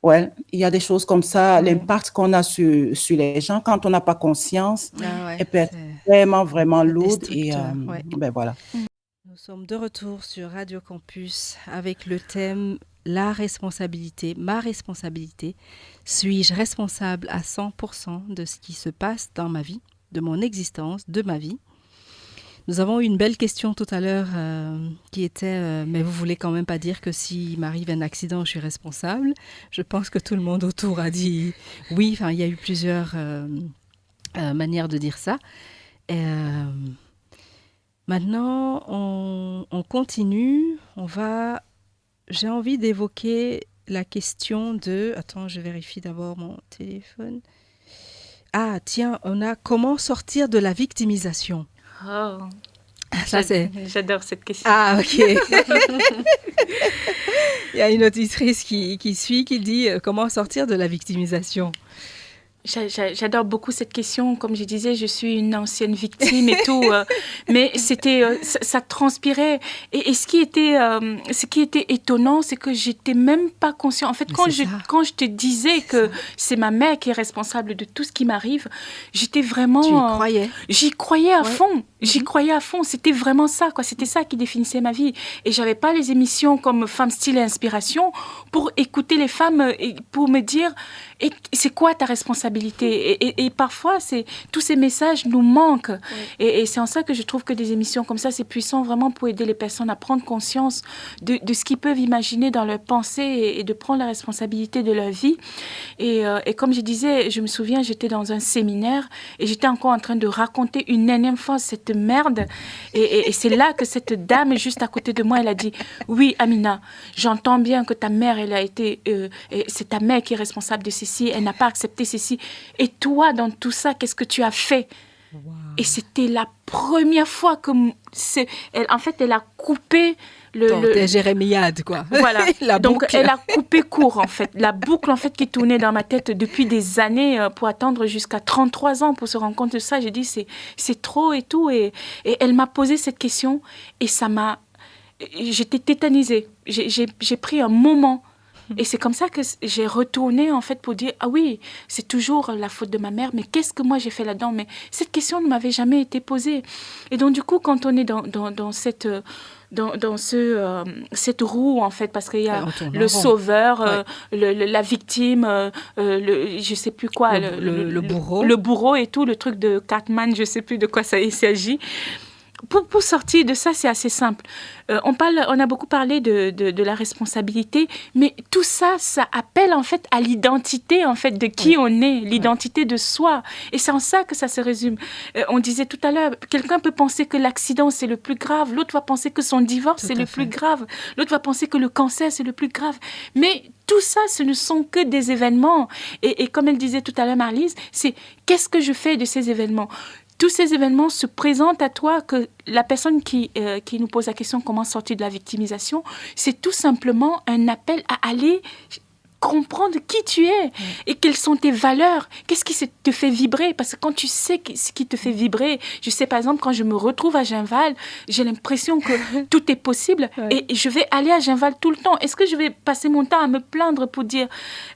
S3: ouais, il y a des choses comme ça. L'impact qu'on a sur les gens, quand on n'a pas conscience, elle peut être vraiment, vraiment lourde. Et ben voilà.
S1: Nous sommes de retour sur Radio Campus avec le thème « La responsabilité, ma responsabilité. Suis-je responsable à 100% de ce qui se passe dans ma vie, de mon existence, de ma vie ?» Nous avons eu une belle question tout à l'heure qui était mais vous voulez quand même pas dire que s'il m'arrive un accident, je suis responsable ?» Je pense que tout le monde autour a dit oui. Enfin, il y a eu plusieurs manières de dire ça. Maintenant, on continue. J'ai envie d'évoquer la question de... Attends, je vérifie d'abord mon téléphone. Ah, tiens, on a comment sortir de la victimisation.
S2: Oh,
S1: ça,
S2: j'adore cette question.
S1: Ah, ok. Il y a une auditrice qui dit comment sortir de la victimisation.
S2: J'adore beaucoup cette question. Comme je disais, je suis une ancienne victime et tout. Mais ça transpirait. Et ce qui était étonnant, c'est que j'étais même pas conscient. En fait, quand je te disais que c'est ma mère qui est responsable de tout ce qui m'arrive, j'étais vraiment...
S1: Tu y croyais?
S2: J'y croyais à fond. J'y croyais à fond. C'était vraiment ça, quoi. C'était ça qui définissait ma vie. Et j'avais pas les émissions comme Femme Style et Inspiration pour écouter les femmes et pour me dire c'est quoi ta responsabilité. Et parfois, tous ces messages nous manquent. Et c'est en ça que je trouve que des émissions comme ça, c'est puissant vraiment pour aider les personnes à prendre conscience de ce qu'ils peuvent imaginer dans leur pensée et de prendre la responsabilité de leur vie. Et comme je disais, je me souviens, j'étais dans un séminaire et j'étais encore en train de raconter une énième fois cette merde. Et c'est là que cette dame juste à côté de moi, elle a dit « Oui, Amina, j'entends bien que ta mère, c'est ta mère qui est responsable de ceci, elle n'a pas accepté ceci. Et toi, dans tout ça, qu'est-ce que tu as fait ?» Wow. Et c'était la première fois que... en fait, elle a coupé...
S1: T'es jérémiade, quoi.
S2: Voilà. Donc,
S1: boucle.
S2: Elle a coupé court, en fait. La boucle, en fait, qui tournait dans ma tête depuis des années pour attendre jusqu'à 33 ans pour se rendre compte de ça. J'ai dit, c'est trop et tout. Et elle m'a posé cette question et ça m'a... J'étais tétanisée. J'ai pris un moment. Et c'est comme ça que j'ai retourné, en fait, pour dire, ah oui, c'est toujours la faute de ma mère, mais qu'est-ce que moi j'ai fait là-dedans? Mais cette question ne m'avait jamais été posée. Et donc, du coup, quand on est dans cette roue, en fait, parce qu'il y a le sauveur, la victime, je sais plus quoi,
S1: le bourreau.
S2: Le bourreau et tout, le truc de Cartman, je sais plus de quoi il s'agit. Pour sortir de ça, c'est assez simple. On a beaucoup parlé de la responsabilité, mais tout ça, ça appelle en fait à l'identité en fait de qui on est, l'identité de soi. Et c'est en ça que ça se résume. On disait tout à l'heure, quelqu'un peut penser que l'accident c'est le plus grave, l'autre va penser que son divorce c'est le plus grave, l'autre va penser que le cancer c'est le plus grave. Mais tout ça, ce ne sont que des événements. Et comme elle disait tout à l'heure, Marlise, c'est qu'est-ce que je fais de ces événements? Tous ces événements se présentent à toi, que la personne qui nous pose la question comment sortir de la victimisation, c'est tout simplement un appel à aller comprendre qui tu es et quelles sont tes valeurs, qu'est-ce qui te fait vibrer, parce que quand tu sais ce qui te fait vibrer, je sais par exemple quand je me retrouve à Ginval, j'ai l'impression que tout est possible et je vais aller à Ginval tout le temps. Est-ce que je vais passer mon temps à me plaindre pour dire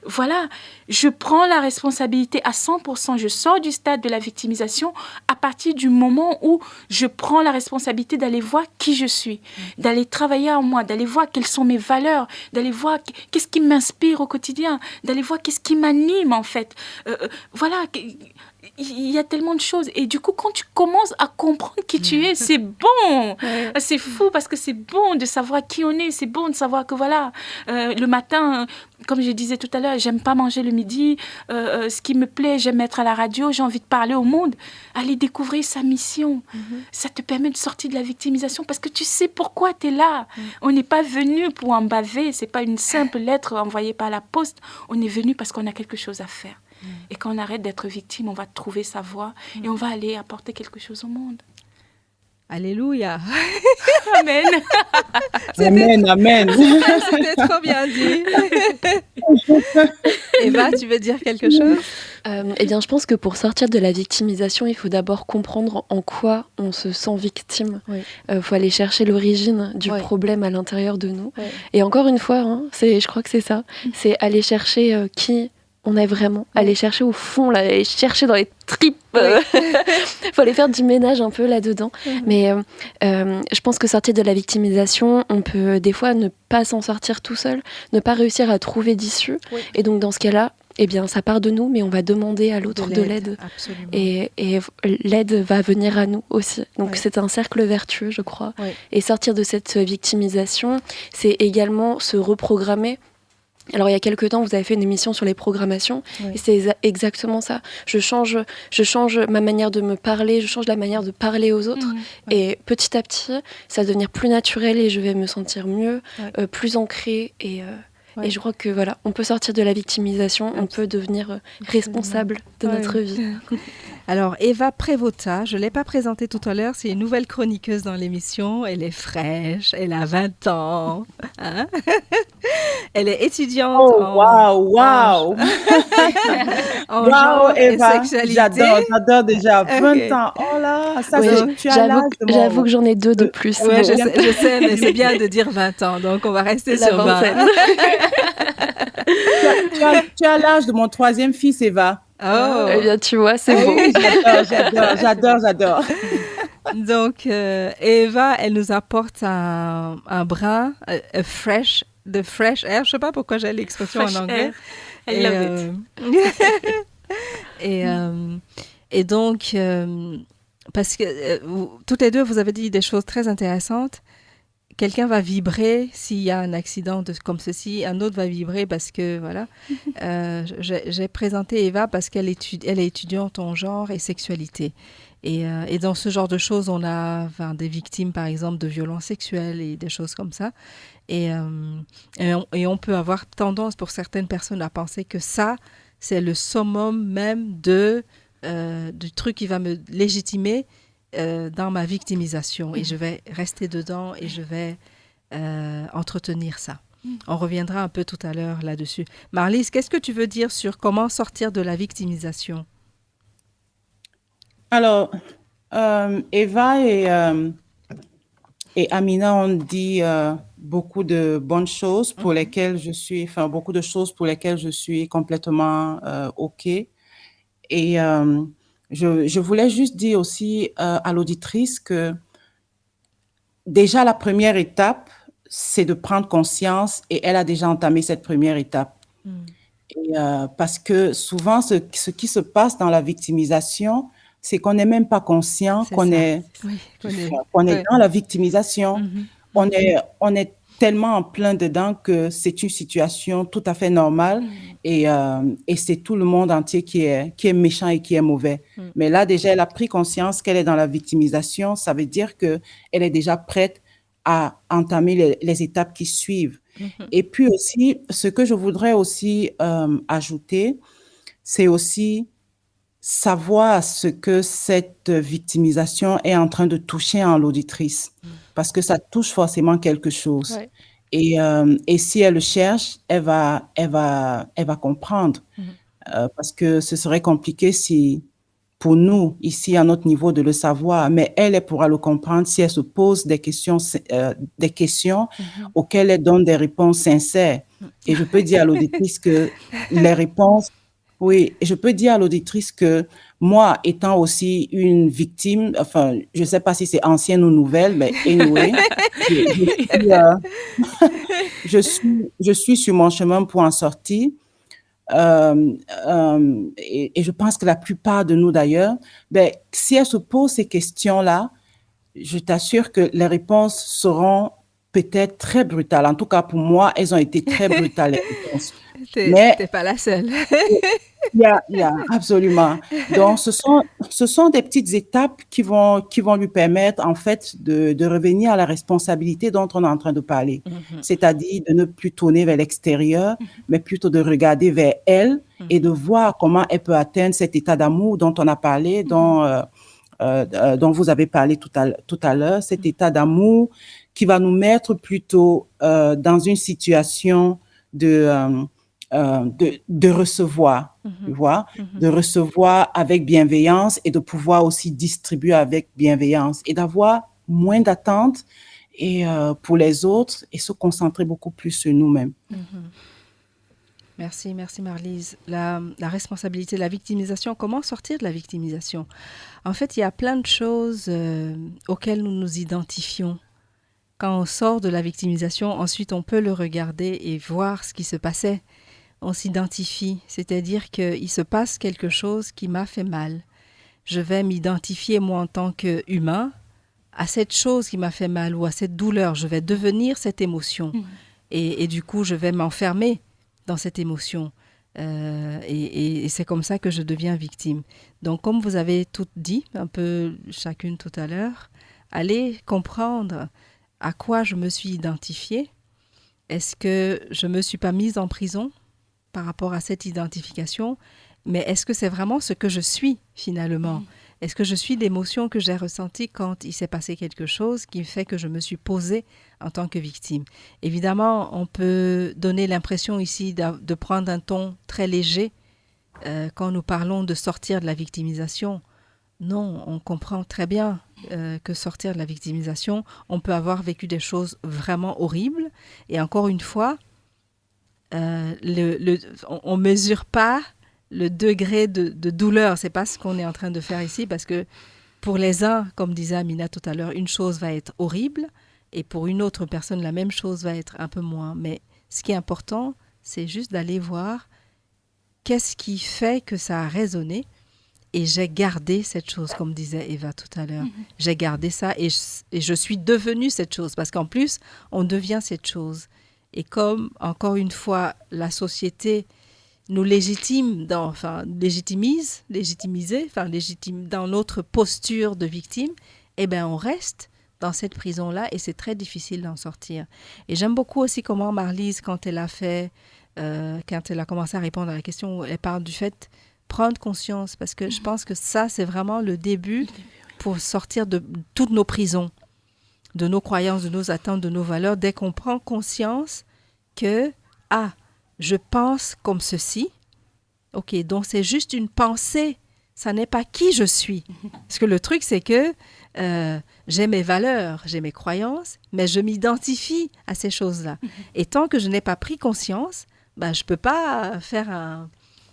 S2: voilà, je prends la responsabilité à 100%, je sors du stade de la victimisation à partir du moment où je prends la responsabilité d'aller voir qui je suis, d'aller travailler en moi, d'aller voir quelles sont mes valeurs, d'aller voir qu'est-ce qui m'inspire au quotidien, d'aller voir qu'est-ce qui m'anime en fait. Voilà, il y a tellement de choses. Et du coup, quand tu commences à comprendre qui tu es, c'est bon. C'est fou parce que c'est bon de savoir qui on est. C'est bon de savoir que voilà, le matin, comme je disais tout à l'heure, j'aime pas manger le midi. Ce qui me plaît, j'aime être à la radio. J'ai envie de parler au monde. Aller découvrir sa mission. Ça te permet de sortir de la victimisation parce que tu sais pourquoi tu es là. On n'est pas venu pour en baver. C'est pas une simple lettre envoyée par la poste. On est venu parce qu'on a quelque chose à faire. Et quand on arrête d'être victime, on va trouver sa voie et on va aller apporter quelque chose au monde.
S1: Alléluia.
S2: Amen.
S3: Amen.
S1: C'était trop bien dit. Eva, tu veux dire quelque chose?
S4: Eh bien, je pense que pour sortir de la victimisation, il faut d'abord comprendre en quoi on se sent victime. Faut aller chercher l'origine du problème à l'intérieur de nous. Et encore une fois, je crois que c'est ça. C'est aller chercher qui on est vraiment, aller chercher au fond, là, aller chercher dans les tripes. Faut aller faire du ménage un peu là-dedans. Mais je pense que sortir de la victimisation, on peut des fois ne pas s'en sortir tout seul, ne pas réussir à trouver d'issue. Et donc dans ce cas-là, eh bien, ça part de nous, mais on va demander à l'autre de l'aide. Et l'aide va venir à nous aussi. Donc c'est un cercle vertueux, je crois. Et sortir de cette victimisation, c'est également se reprogrammer. Alors il y a quelques temps, vous avez fait une émission sur les programmations et c'est exactement ça. Je change ma manière de me parler, je change la manière de parler aux autres et petit à petit, ça va devenir plus naturel et je vais me sentir mieux, plus ancrée et je crois que voilà, on peut sortir de la victimisation, on peut devenir responsable de notre vie.
S1: Alors, Eva Prévota, je ne l'ai pas présentée tout à l'heure, c'est une nouvelle chroniqueuse dans l'émission. Elle est fraîche, elle a 20 ans. Hein? Elle est étudiante
S3: Wow,
S1: genre
S3: Eva,
S1: et sexualité.
S3: J'adore déjà. 20 ans, oh là, ça tu as l'âge de
S4: j'avoue que j'en ai 2 de plus.
S1: Oui, je sais, mais c'est bien de dire 20 ans, donc on va rester sur 20.
S3: Tu as l'âge de mon 3e fils, Eva.
S1: Oh.
S4: Eh bien, tu vois, c'est beau.
S3: J'adore.
S1: Donc, Eva, elle nous apporte un brin, fresh air. Je ne sais pas pourquoi j'ai l'expression en anglais.
S2: I love it.
S1: Et donc, parce que toutes les deux, vous avez dit des choses très intéressantes. Quelqu'un va vibrer s'il y a un accident comme ceci, un autre va vibrer parce que, voilà. J'ai présenté Eva parce qu'elle est étudiante en genre et sexualité. Et dans ce genre de choses, on a des victimes, par exemple, de violences sexuelles et des choses comme ça. Et on peut avoir tendance, pour certaines personnes, à penser que ça, c'est le summum même du truc qui va me légitimer dans ma victimisation et je vais rester dedans et je vais entretenir ça. On reviendra un peu tout à l'heure là-dessus. Marlise, qu'est-ce que tu veux dire sur comment sortir de la victimisation?
S3: Alors, Eva et Amina ont dit beaucoup de bonnes choses pour lesquelles beaucoup de choses pour lesquelles je suis complètement OK. Et je voulais juste dire aussi à l'auditrice que déjà la première étape, c'est de prendre conscience et elle a déjà entamé cette première étape. Et, parce que souvent, ce qui se passe dans la victimisation, c'est qu'on n'est même pas conscient qu'on est dans la victimisation. On est tellement en plein dedans que c'est une situation tout à fait normale et c'est tout le monde entier qui est méchant et qui est mauvais. Mais là, déjà, elle a pris conscience qu'elle est dans la victimisation. Ça veut dire qu'elle est déjà prête à entamer les étapes qui suivent. Et puis aussi, ce que je voudrais aussi ajouter, c'est aussi savoir ce que cette victimisation est en train de toucher en l'auditrice, parce que ça touche forcément quelque chose. Et si elle le cherche, elle va comprendre, parce que ce serait compliqué pour nous, ici, à notre niveau, de le savoir, mais elle pourra le comprendre si elle se pose des questions auxquelles elle donne des réponses sincères. Et je peux dire à l'auditrice que les réponses, je peux dire à l'auditrice que moi, étant aussi une victime, enfin, je ne sais pas si c'est ancienne ou nouvelle, mais anyway, je suis sur mon chemin pour en sortir. Et je pense que la plupart de nous d'ailleurs, si elles se posent ces questions-là, je t'assure que les réponses seront peut-être très brutales. En tout cas, pour moi, elles ont été très brutales, les réponses. Mais
S1: T'es pas la seule.
S3: il y a absolument. Donc, ce sont des petites étapes qui vont lui permettre, en fait, de revenir à la responsabilité dont on est en train de parler. C'est-à-dire de ne plus tourner vers l'extérieur, mais plutôt de regarder vers elle et de voir comment elle peut atteindre cet état d'amour dont on a parlé, dont vous avez parlé tout à l'heure, cet état d'amour qui va nous mettre plutôt dans une situation de recevoir, tu vois, de recevoir avec bienveillance et de pouvoir aussi distribuer avec bienveillance et d'avoir moins d'attentes et pour les autres et se concentrer beaucoup plus sur nous-mêmes.
S1: Merci Marlise. La responsabilité, la victimisation, comment sortir de la victimisation? En fait, il y a plein de choses auxquelles nous nous identifions. Quand on sort de la victimisation, ensuite on peut le regarder et voir ce qui se passait. On s'identifie, c'est-à-dire qu'il se passe quelque chose qui m'a fait mal. Je vais m'identifier, moi, en tant qu'humain, à cette chose qui m'a fait mal ou à cette douleur. Je vais devenir cette émotion. Et du coup, je vais m'enfermer dans cette émotion. Et c'est comme ça que je deviens victime. Donc, comme vous avez toutes dit, un peu chacune tout à l'heure, allez comprendre à quoi je me suis identifiée. Est-ce que je ne me suis pas mise en prison par rapport à cette identification, mais est-ce que c'est vraiment ce que je suis finalement? Est-ce que je suis l'émotion que j'ai ressentie quand il s'est passé quelque chose qui fait que je me suis posée en tant que victime? Évidemment, on peut donner l'impression ici de prendre un ton très léger quand nous parlons de sortir de la victimisation. Non, on comprend très bien que sortir de la victimisation, on peut avoir vécu des choses vraiment horribles. Et encore une fois, on ne mesure pas le degré de douleur. Ce n'est pas ce qu'on est en train de faire ici, parce que pour les uns, comme disait Amina tout à l'heure, une chose va être horrible, et pour une autre personne, la même chose va être un peu moins. Mais ce qui est important, c'est juste d'aller voir qu'est-ce qui fait que ça a résonné. Et j'ai gardé cette chose, comme disait Eva tout à l'heure. J'ai gardé ça et je suis devenue cette chose. Parce qu'en plus, on devient cette chose. Et comme, encore une fois, la société nous légitime dans notre posture de victime, eh bien, on reste dans cette prison-là et c'est très difficile d'en sortir. Et j'aime beaucoup aussi comment Marlise, quand elle a commencé à répondre à la question, elle parle du fait prendre conscience, parce que je pense que ça, c'est vraiment le début pour sortir de toutes nos prisons, de nos croyances, de nos attentes, de nos valeurs, dès qu'on prend conscience que, je pense comme ceci, ok, donc c'est juste une pensée, ça n'est pas qui je suis. Parce que le truc, c'est que j'ai mes valeurs, j'ai mes croyances, mais je m'identifie à ces choses-là. Et tant que je n'ai pas pris conscience, je ne peux pas faire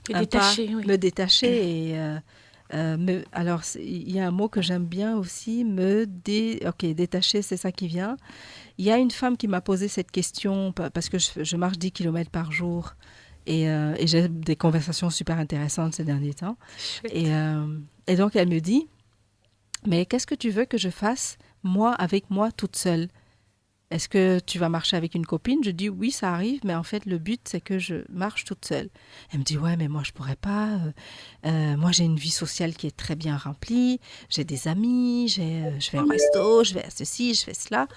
S1: me détacher. Alors, il y a un mot que j'aime bien aussi, détacher, c'est ça qui vient. Il y a une femme qui m'a posé cette question, parce que je marche 10 km par jour, et j'ai des conversations super intéressantes ces derniers temps. Et donc, elle me dit, mais qu'est-ce que tu veux que je fasse, moi, avec moi, toute seule? Est-ce que tu vas marcher avec une copine? Je dis oui, ça arrive, mais en fait, le but, c'est que je marche toute seule. Elle me dit, ouais, mais moi, je pourrais pas. Moi, j'ai une vie sociale qui est très bien remplie. J'ai des amis, je vais au resto, je vais à ceci, je fais cela.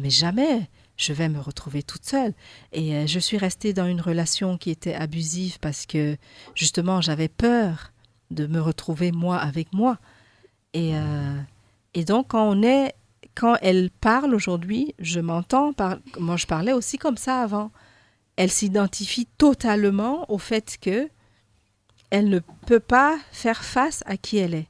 S1: Mais jamais je vais me retrouver toute seule. Et je suis restée dans une relation qui était abusive parce que, justement, j'avais peur de me retrouver moi avec moi. Et donc, quand elle parle aujourd'hui, je m'entends. Moi, je parlais aussi comme ça avant. Elle s'identifie totalement au fait que elle ne peut pas faire face à qui elle est.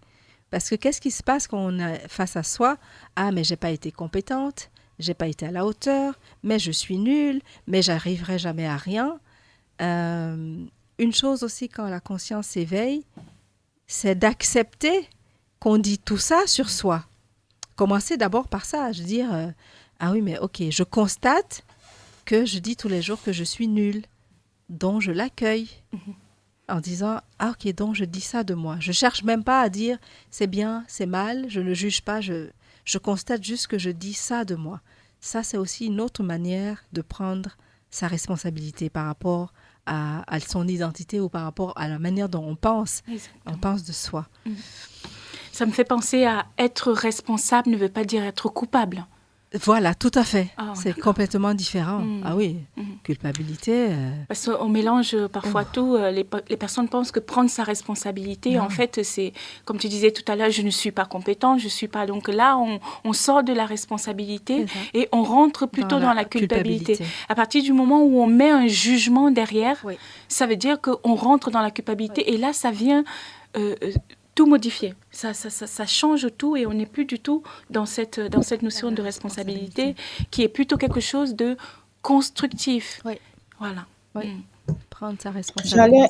S1: Parce que qu'est-ce qui se passe quand on est face à soi? Ah, mais j'ai pas été compétente, j'ai pas été à la hauteur, mais je suis nulle, mais j'arriverai jamais à rien. Une chose aussi, quand la conscience s'éveille, c'est d'accepter qu'on dit tout ça sur soi. Commencer d'abord par ça, je veux dire, ah oui, mais ok, je constate que je dis tous les jours que je suis nulle, donc je l'accueille en disant, ah ok, donc je dis ça de moi. Je cherche même pas à dire c'est bien, c'est mal, je ne juge pas, je constate juste que je dis ça de moi. Ça, c'est aussi une autre manière de prendre sa responsabilité par rapport à son identité ou par rapport à la manière dont on pense de soi.
S2: Ça me fait penser à être responsable ne veut pas dire être coupable.
S1: Voilà, tout à fait. C'est
S2: D'accord.
S1: complètement différent. Ah oui, culpabilité.
S2: Parce qu'on mélange parfois tout. Les personnes pensent que prendre sa responsabilité, en fait, c'est, comme tu disais tout à l'heure, je ne suis pas compétente, je ne suis pas. Donc là, on sort de la responsabilité et on rentre plutôt dans la culpabilité. À partir du moment où on met un jugement derrière, ça veut dire qu'on rentre dans la culpabilité. Et là, ça vient... tout modifier. Ça change tout et on n'est plus du tout dans cette notion de responsabilité qui est plutôt quelque chose de constructif.
S1: Oui.
S2: Voilà.
S1: Oui. Prendre sa responsabilité.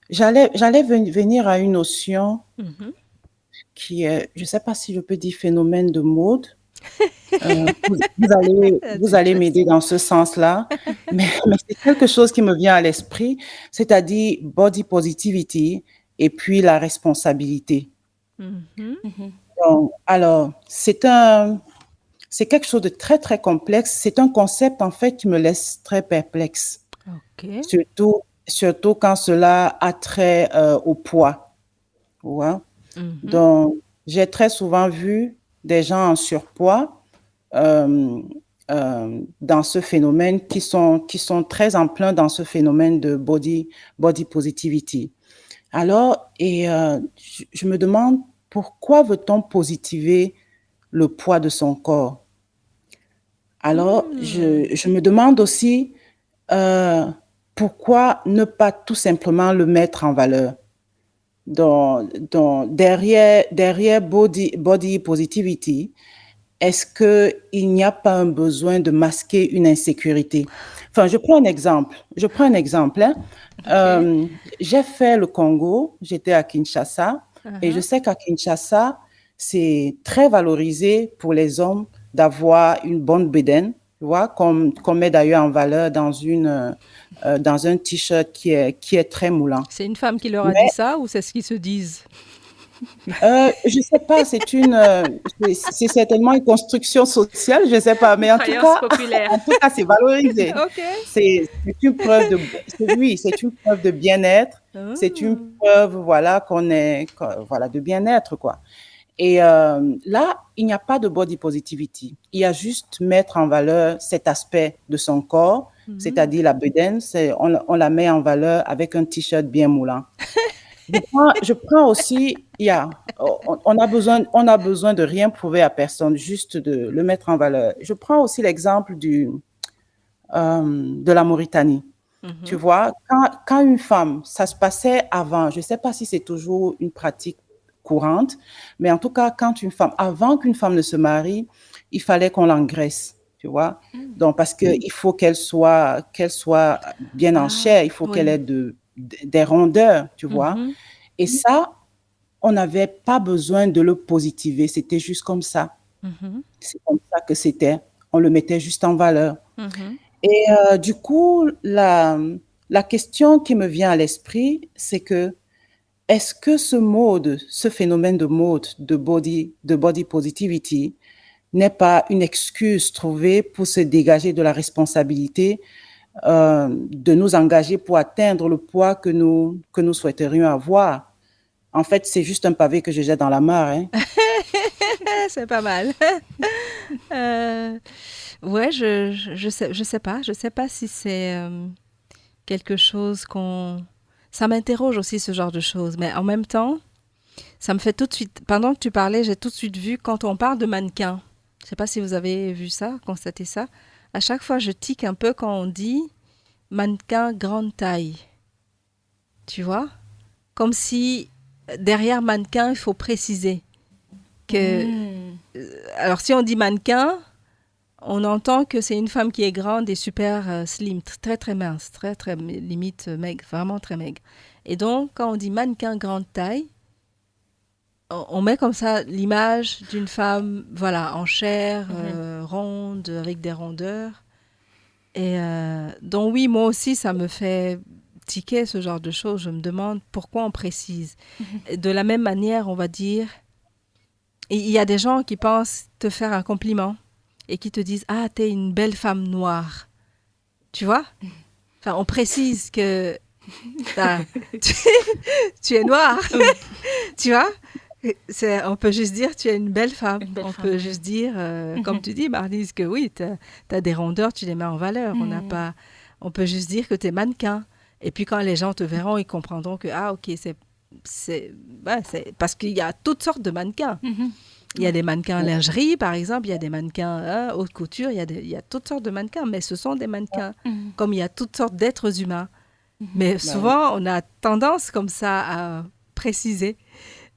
S3: J'allais venir à une notion qui est, je ne sais pas si je peux dire phénomène de mode. Vous allez m'aider dans ce sens-là, mais c'est quelque chose qui me vient à l'esprit, c'est-à-dire body positivity et puis la responsabilité. Donc, alors, c'est quelque chose de très, très complexe. C'est un concept, en fait, qui me laisse très perplexe.
S1: Okay.
S3: Surtout quand cela a trait au poids. Ouais. Donc, j'ai très souvent vu des gens en surpoids dans ce phénomène qui sont très en plein dans ce phénomène de body positivity. Alors, je me demande pourquoi veut-on positiver le poids de son corps? Alors, je me demande aussi pourquoi ne pas tout simplement le mettre en valeur? Derrière body positivity, est-ce qu'il n'y a pas un besoin de masquer une insécurité? Enfin, je prends un exemple. Hein. Okay. J'ai fait le Congo, j'étais à Kinshasa, et je sais qu'à Kinshasa, c'est très valorisé pour les hommes d'avoir une bonne bédaine, tu vois, qu'on met d'ailleurs en valeur dans un t-shirt qui est très moulant.
S1: C'est une femme qui leur a dit ça ou c'est ce qu'ils se disent?
S3: Je sais pas, c'est certainement une construction sociale, je sais pas, mais en tout cas, c'est valorisé.
S1: Okay.
S3: C'est une preuve de bien-être, c'est une preuve, voilà, de bien-être, quoi. Et là, il n'y a pas de body positivity. Il y a juste mettre en valeur cet aspect de son corps, c'est-à-dire la bedaine, on la met en valeur avec un t-shirt bien moulant. Je prends aussi, on a besoin de rien prouver à personne, juste de le mettre en valeur. Je prends aussi l'exemple de la Mauritanie. Tu vois, quand une femme, ça se passait avant, je ne sais pas si c'est toujours une pratique courante, mais en tout cas, avant qu'une femme ne se marie, il fallait qu'on l'engraisse, tu vois. Donc, parce qu'il faut qu'elle soit bien en chair, il faut qu'elle ait des rondeurs, tu vois. Et ça, on n'avait pas besoin de le positiver, c'était juste comme ça. C'est comme ça que c'était. On le mettait juste en valeur. Et du coup, la question qui me vient à l'esprit, c'est que est-ce que ce phénomène de mode, de body positivity, n'est pas une excuse trouvée pour se dégager de la responsabilité de nous engager pour atteindre le poids que nous souhaiterions avoir? En fait, c'est juste un pavé que je jette dans la mare. Hein.
S1: C'est pas mal. Ouais, je sais pas. Je sais pas si c'est quelque chose Ça m'interroge aussi, ce genre de choses. Mais en même temps, ça me fait tout de suite... Pendant que tu parlais, j'ai tout de suite vu, quand on parle de mannequin, je sais pas si vous avez vu ça, constaté ça, à chaque fois, je tique un peu quand on dit mannequin grande taille. Tu vois? Comme si, derrière mannequin, il faut préciser que... Alors, si on dit mannequin, on entend que c'est une femme qui est grande et super slim, très, très mince, très, très limite maigre, vraiment très maigre. Et donc, quand on dit mannequin grande taille, on met comme ça l'image d'une femme, voilà, en chair, ronde, avec des rondeurs. Et donc, oui, moi aussi, ça me fait tiquer ce genre de choses. Je me demande pourquoi on précise. De la même manière, on va dire, il y a des gens qui pensent te faire un compliment et qui te disent « Ah, t'es une belle femme noire ». Tu vois? Enfin, on précise que ah, tu, tu es noire. Tu vois? On peut juste dire tu es une belle femme. On peut juste dire, comme tu dis, Marlise, que oui, tu as des rondeurs, tu les mets en valeur. On peut juste dire que tu es mannequin. Et puis quand les gens te verront, ils comprendront que, ah ok, c'est parce qu'il y a toutes sortes de mannequins. Il y a des mannequins en lingerie, par exemple, il y a des mannequins haute couture, il y a toutes sortes de mannequins, mais ce sont des mannequins, comme il y a toutes sortes d'êtres humains. Mais souvent, on a tendance comme ça à préciser.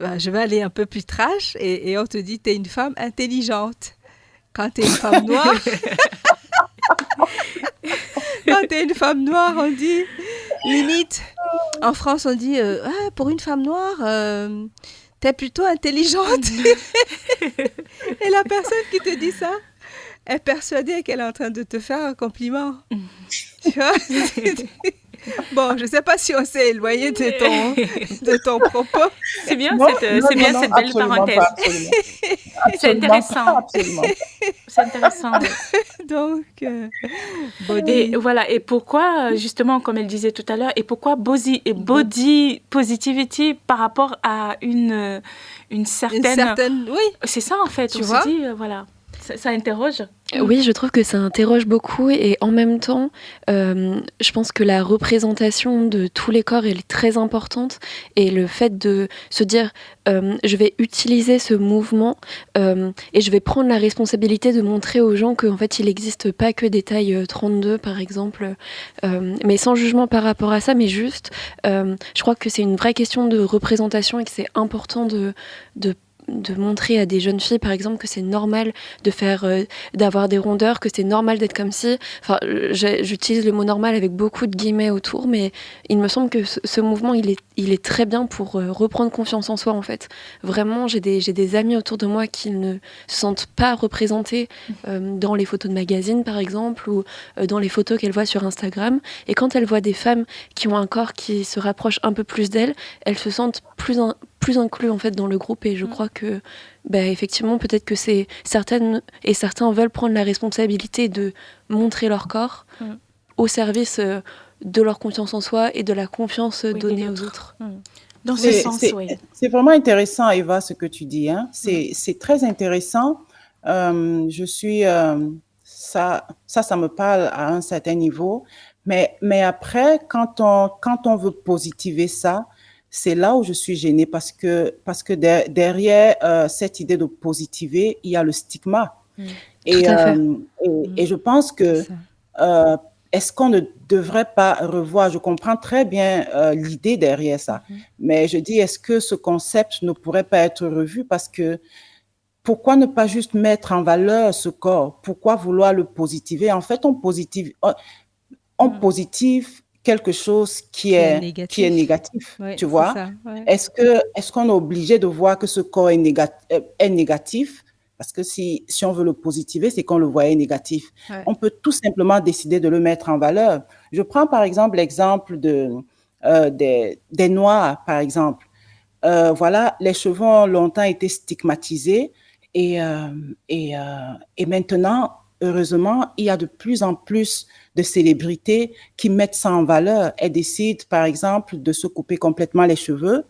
S1: Je vais aller un peu plus trash et on te dit, tu es une femme intelligente. Quand tu es une femme noire, on dit, limite, en France, on dit, pour une femme noire, t'es plutôt intelligente. Et la personne qui te dit ça est persuadée qu'elle est en train de te faire un compliment. Tu vois? Bon, je ne sais pas si on s'est éloigné de ton propos.
S2: C'est bien cette belle parenthèse. C'est intéressant. C'est intéressant.
S1: Donc,
S2: et voilà. Et pourquoi, justement, comme elle disait tout à l'heure, et pourquoi body positivity par rapport à une certaine...
S1: Oui.
S2: C'est ça, en fait.
S1: Tu vois?
S2: Se dit, voilà. Ça interroge.
S4: Oui, je trouve que ça interroge beaucoup et en même temps, je pense que la représentation de tous les corps est très importante et le fait de se dire je vais utiliser ce mouvement et je vais prendre la responsabilité de montrer aux gens qu'en fait il n'existe pas que des tailles 32 par exemple, mais sans jugement par rapport à ça, mais juste je crois que c'est une vraie question de représentation et que c'est important de montrer à des jeunes filles, par exemple, que c'est normal d'avoir des rondeurs, que c'est normal d'être comme ci. Enfin, j'utilise le mot normal avec beaucoup de guillemets autour, mais il me semble que ce mouvement, il est très bien pour reprendre confiance en soi, en fait. Vraiment, j'ai des amis autour de moi qui ne se sentent pas représentés dans les photos de magazines, par exemple, ou dans les photos qu'elles voient sur Instagram. Et quand elles voient des femmes qui ont un corps qui se rapproche un peu plus d'elles, elles se sentent plus inclus en fait dans le groupe et je crois que effectivement peut-être que certains veulent prendre la responsabilité de montrer leur corps au service de leur confiance en soi et de la confiance donnée aux autres.
S2: Dans ce sens, oui.
S3: C'est vraiment intéressant, Eva, ce que tu dis. Hein. C'est très intéressant. Ça me parle à un certain niveau. Mais après, quand on veut positiver ça, c'est là où je suis gênée parce que derrière cette idée de positiver, il y a le stigma. Et je pense que est-ce qu'on ne devrait pas revoir, je comprends très bien l'idée derrière ça, mais je dis est-ce que ce concept ne pourrait pas être revu parce que pourquoi ne pas juste mettre en valeur ce corps? Pourquoi vouloir le positiver? En fait, on positive quelque chose qui est négatif,
S1: oui,
S3: tu vois.
S1: Ça, ouais.
S3: Est-ce qu'on est obligé de voir que ce corps est négatif? Parce que si on veut le positiver, c'est qu'on le voyait négatif. Ouais. On peut tout simplement décider de le mettre en valeur. Je prends par exemple l'exemple des Noirs, par exemple. Voilà, les cheveux ont longtemps été stigmatisés et maintenant, heureusement, il y a de plus en plus de célébrités qui mettent ça en valeur. Elles décident, par exemple, de se couper complètement les cheveux,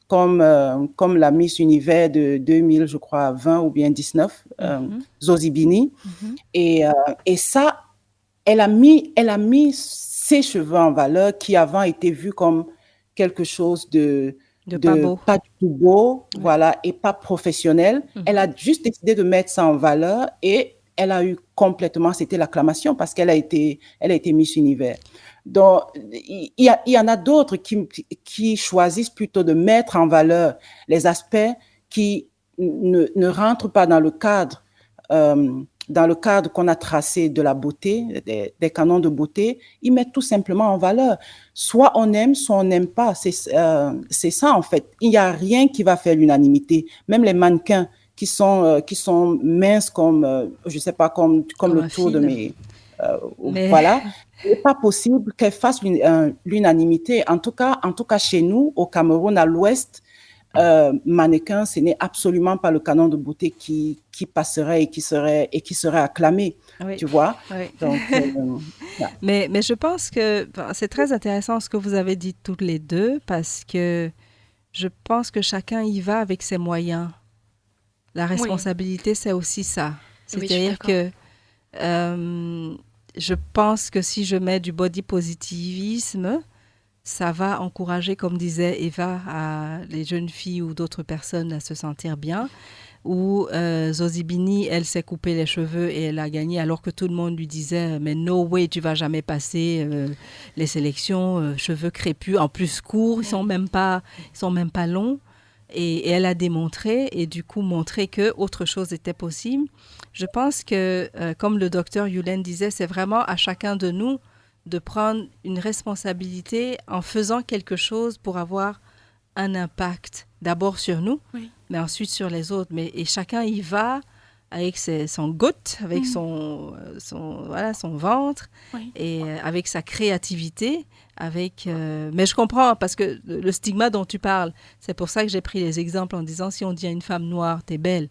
S3: comme la Miss Univers de 2000, je crois, 20 ou bien 19, Zosie Bini. Et ça, elle a mis ses cheveux en valeur qui avant étaient vus comme quelque chose de pas du tout beau, voilà, et pas professionnel. Elle a juste décidé de mettre ça en valeur et elle a eu complètement, c'était l'acclamation parce qu'elle a été Miss Univers. Donc, il y en a d'autres qui choisissent plutôt de mettre en valeur les aspects qui ne rentrent pas dans le cadre qu'on a tracé de la beauté, des canons de beauté. Ils mettent tout simplement en valeur. Soit on aime, soit on n'aime pas. C'est ça, en fait. Il n'y a rien qui va faire l'unanimité. Même les mannequins qui sont minces comme, je sais pas, comme le tour de mes... Voilà. Il n'est pas possible qu'elles fassent l'unanimité. En tout cas, chez nous, au Cameroun, à l'Ouest, mannequin, ce n'est absolument pas le canon de beauté qui passerait et qui serait acclamé, tu vois.
S1: Oui.
S3: Donc,
S1: mais je pense que c'est très intéressant ce que vous avez dit toutes les deux, parce que je pense que chacun y va avec ses moyens. La responsabilité, c'est aussi ça. C'est-à-dire que je pense que si je mets du body positivisme, ça va encourager, comme disait Eva, les jeunes filles ou d'autres personnes à se sentir bien. Ou Zozibini, elle s'est coupé les cheveux et elle a gagné, alors que tout le monde lui disait « Mais no way, tu vas jamais passer les sélections, cheveux crépus, en plus courts, ils sont même pas longs. » Et elle a démontré, et du coup montré qu'autre chose était possible. Je pense que, comme le docteur Yulen disait, c'est vraiment à chacun de nous de prendre une responsabilité en faisant quelque chose pour avoir un impact, d'abord sur nous, mais ensuite sur les autres. Et chacun y va avec son goutte, avec son ventre, et avec sa créativité. Mais je comprends, parce que le stigma dont tu parles, c'est pour ça que j'ai pris les exemples en disant, si on dit à une femme noire, t'es belle,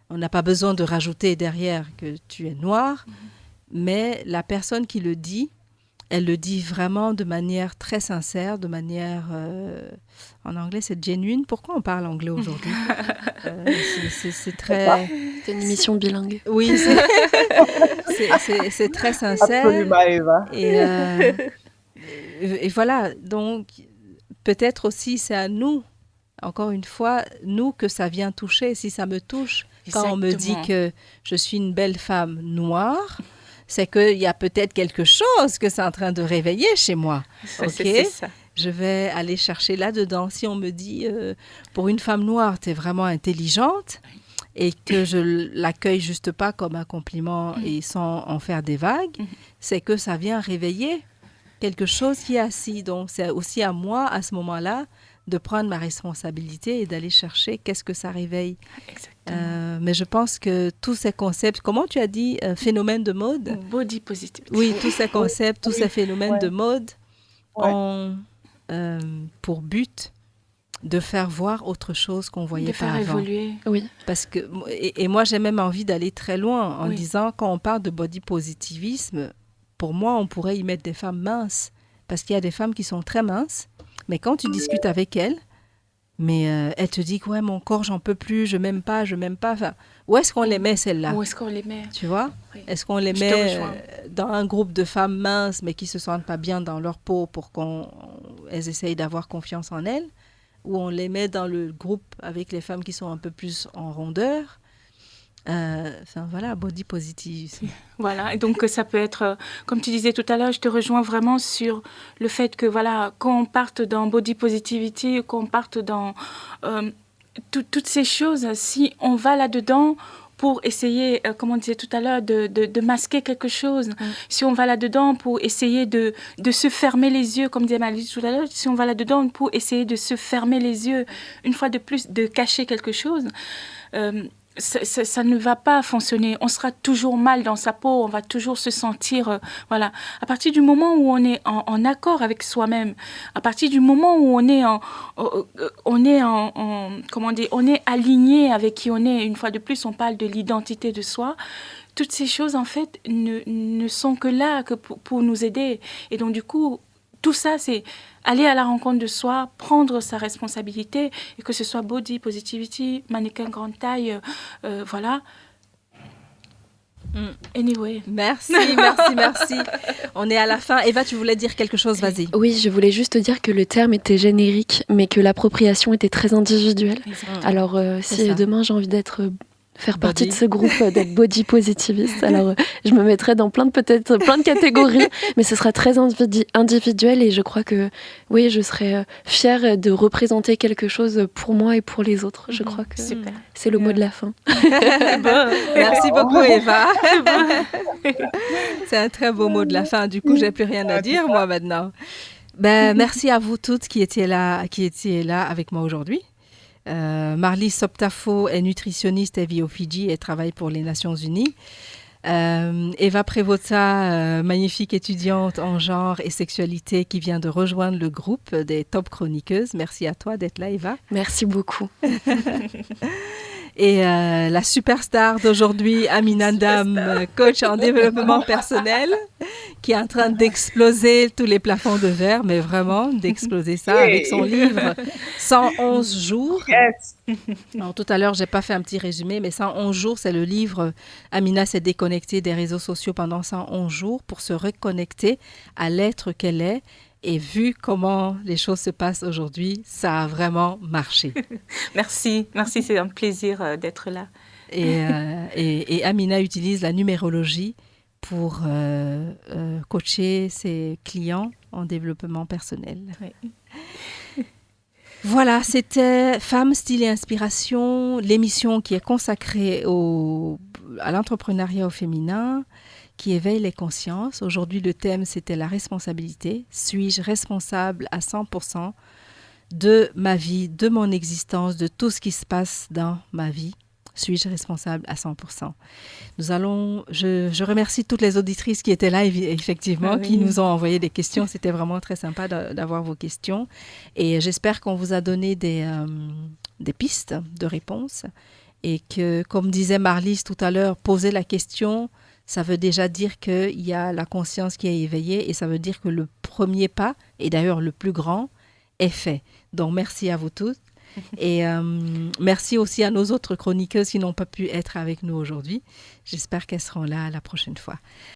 S1: on n'a pas besoin de rajouter derrière que tu es noire, mais la personne qui le dit, elle le dit vraiment de manière très sincère, de manière, en anglais c'est genuine. Pourquoi on parle anglais aujourd'hui? C'est très...
S4: C'est une émission bilingue.
S1: Oui, c'est très sincère.
S3: Absolument, Eva.
S1: Et voilà, donc peut-être aussi c'est à nous, encore une fois, nous que ça vient toucher. Si ça me touche, quand on me dit que je suis une belle femme noire, c'est qu'il y a peut-être quelque chose que c'est en train de réveiller chez moi.
S2: C'est ça.
S1: Je vais aller chercher là-dedans. Si on me dit, pour une femme noire, tu es vraiment intelligente, et que je l'accueille juste pas comme un compliment et sans en faire des vagues, c'est que ça vient réveiller quelque chose qui est assis. Donc, c'est aussi à moi, à ce moment-là, de prendre ma responsabilité et d'aller chercher qu'est-ce que ça réveille. Mais je pense que tous ces concepts, comment tu as dit, phénomènes de mode?
S2: Body positive.
S1: Oui, tous ces concepts, tous ces phénomènes de mode ont pour but de faire voir autre chose qu'on voyait pas avant.
S2: De faire évoluer.
S4: Oui.
S1: Parce que, et moi, j'ai même envie d'aller très loin en disant, quand on parle de body positivisme, pour moi, on pourrait y mettre des femmes minces. Parce qu'il y a des femmes qui sont très minces, mais quand tu discutes avec elles, elles te disent que ouais, mon corps, j'en peux plus, je m'aime pas. Enfin, où est-ce qu'on les met, celles-là?
S2: Où est-ce qu'on les met?
S1: Tu vois?
S2: Oui.
S1: Est-ce qu'on les met dans un groupe de femmes minces, mais qui se sentent pas bien dans leur peau pour qu'elles essayent d'avoir confiance en elles? Ou on les met dans le groupe avec les femmes qui sont un peu plus en rondeur? Enfin voilà, body positivisme.
S2: Voilà, et donc ça peut être, comme tu disais tout à l'heure, je te rejoins vraiment sur le fait que voilà, quand on parte dans body positivity, quand on parte dans toutes ces choses, si on va là-dedans pour essayer, comme on disait tout à l'heure, de masquer quelque chose, si on va là-dedans pour essayer de se fermer les yeux, comme disait Marie tout à l'heure, si on va là-dedans pour essayer de se fermer les yeux, une fois de plus, de cacher quelque chose, ça ne va pas fonctionner. On sera toujours mal dans sa peau, on va toujours se sentir... voilà. À partir du moment où on est en accord avec soi-même, à partir du moment où on est on est aligné avec qui on est, une fois de plus, on parle de l'identité de soi, toutes ces choses, en fait, ne sont que là que pour nous aider. Et donc, du coup, tout ça, c'est aller à la rencontre de soi, prendre sa responsabilité, et que ce soit body positivity, mannequin grande taille, voilà. Anyway.
S1: Merci. On est à la fin. Eva, tu voulais dire quelque chose, vas-y.
S4: Oui, je voulais juste dire que le terme était générique, mais que l'appropriation était très individuelle. Alors, si demain j'ai envie faire partie de ce groupe d'être body positiviste. Alors, je me mettrai dans plein de catégories, mais ce sera très individuel et je crois que, oui, je serai fière de représenter quelque chose pour moi et pour les autres. Je crois que c'est le mot de la fin.
S1: Merci beaucoup, Eva. C'est un très beau mot de la fin. Du coup, j'ai plus rien à dire, moi, maintenant. Merci à vous toutes qui étiez là avec moi aujourd'hui. Marlie Soptafo est nutritionniste et vit au Fidji et travaille pour les Nations Unies. Eva Prevota, magnifique étudiante en genre et sexualité qui vient de rejoindre le groupe des top chroniqueuses. Merci à toi d'être là, Eva.
S4: Merci beaucoup.
S1: Et la superstar d'aujourd'hui, Amina Ndam, coach en développement personnel, qui est en train d'exploser tous les plafonds de verre, mais vraiment d'exploser ça avec son livre 111 jours.
S3: Yes.
S1: Alors, tout à l'heure, je n'ai pas fait un petit résumé, mais 111 jours, c'est le livre. Amina s'est déconnectée des réseaux sociaux pendant 111 jours pour se reconnecter à l'être qu'elle est. Et vu comment les choses se passent aujourd'hui, ça a vraiment marché.
S2: Merci, c'est un plaisir d'être là.
S1: Et Amina utilise la numérologie pour coacher ses clients en développement personnel.
S2: Oui.
S1: Voilà, c'était Femmes, Style et Inspiration, l'émission qui est consacrée à l'entrepreneuriat au féminin, qui éveille les consciences. Aujourd'hui, le thème, c'était la responsabilité. Suis-je responsable à 100% de ma vie, de mon existence, de tout ce qui se passe dans ma vie? Suis-je responsable à 100%? Je remercie toutes les auditrices qui étaient là, effectivement, qui nous ont envoyé des questions. C'était vraiment très sympa d'avoir vos questions. Et j'espère qu'on vous a donné des pistes de réponses. Et que, comme disait Marlise tout à l'heure, poser la question, ça veut déjà dire qu'il y a la conscience qui est éveillée et ça veut dire que le premier pas, et d'ailleurs le plus grand, est fait. Donc, merci à vous tous. Et merci aussi à nos autres chroniqueuses qui n'ont pas pu être avec nous aujourd'hui. J'espère qu'elles seront là la prochaine fois.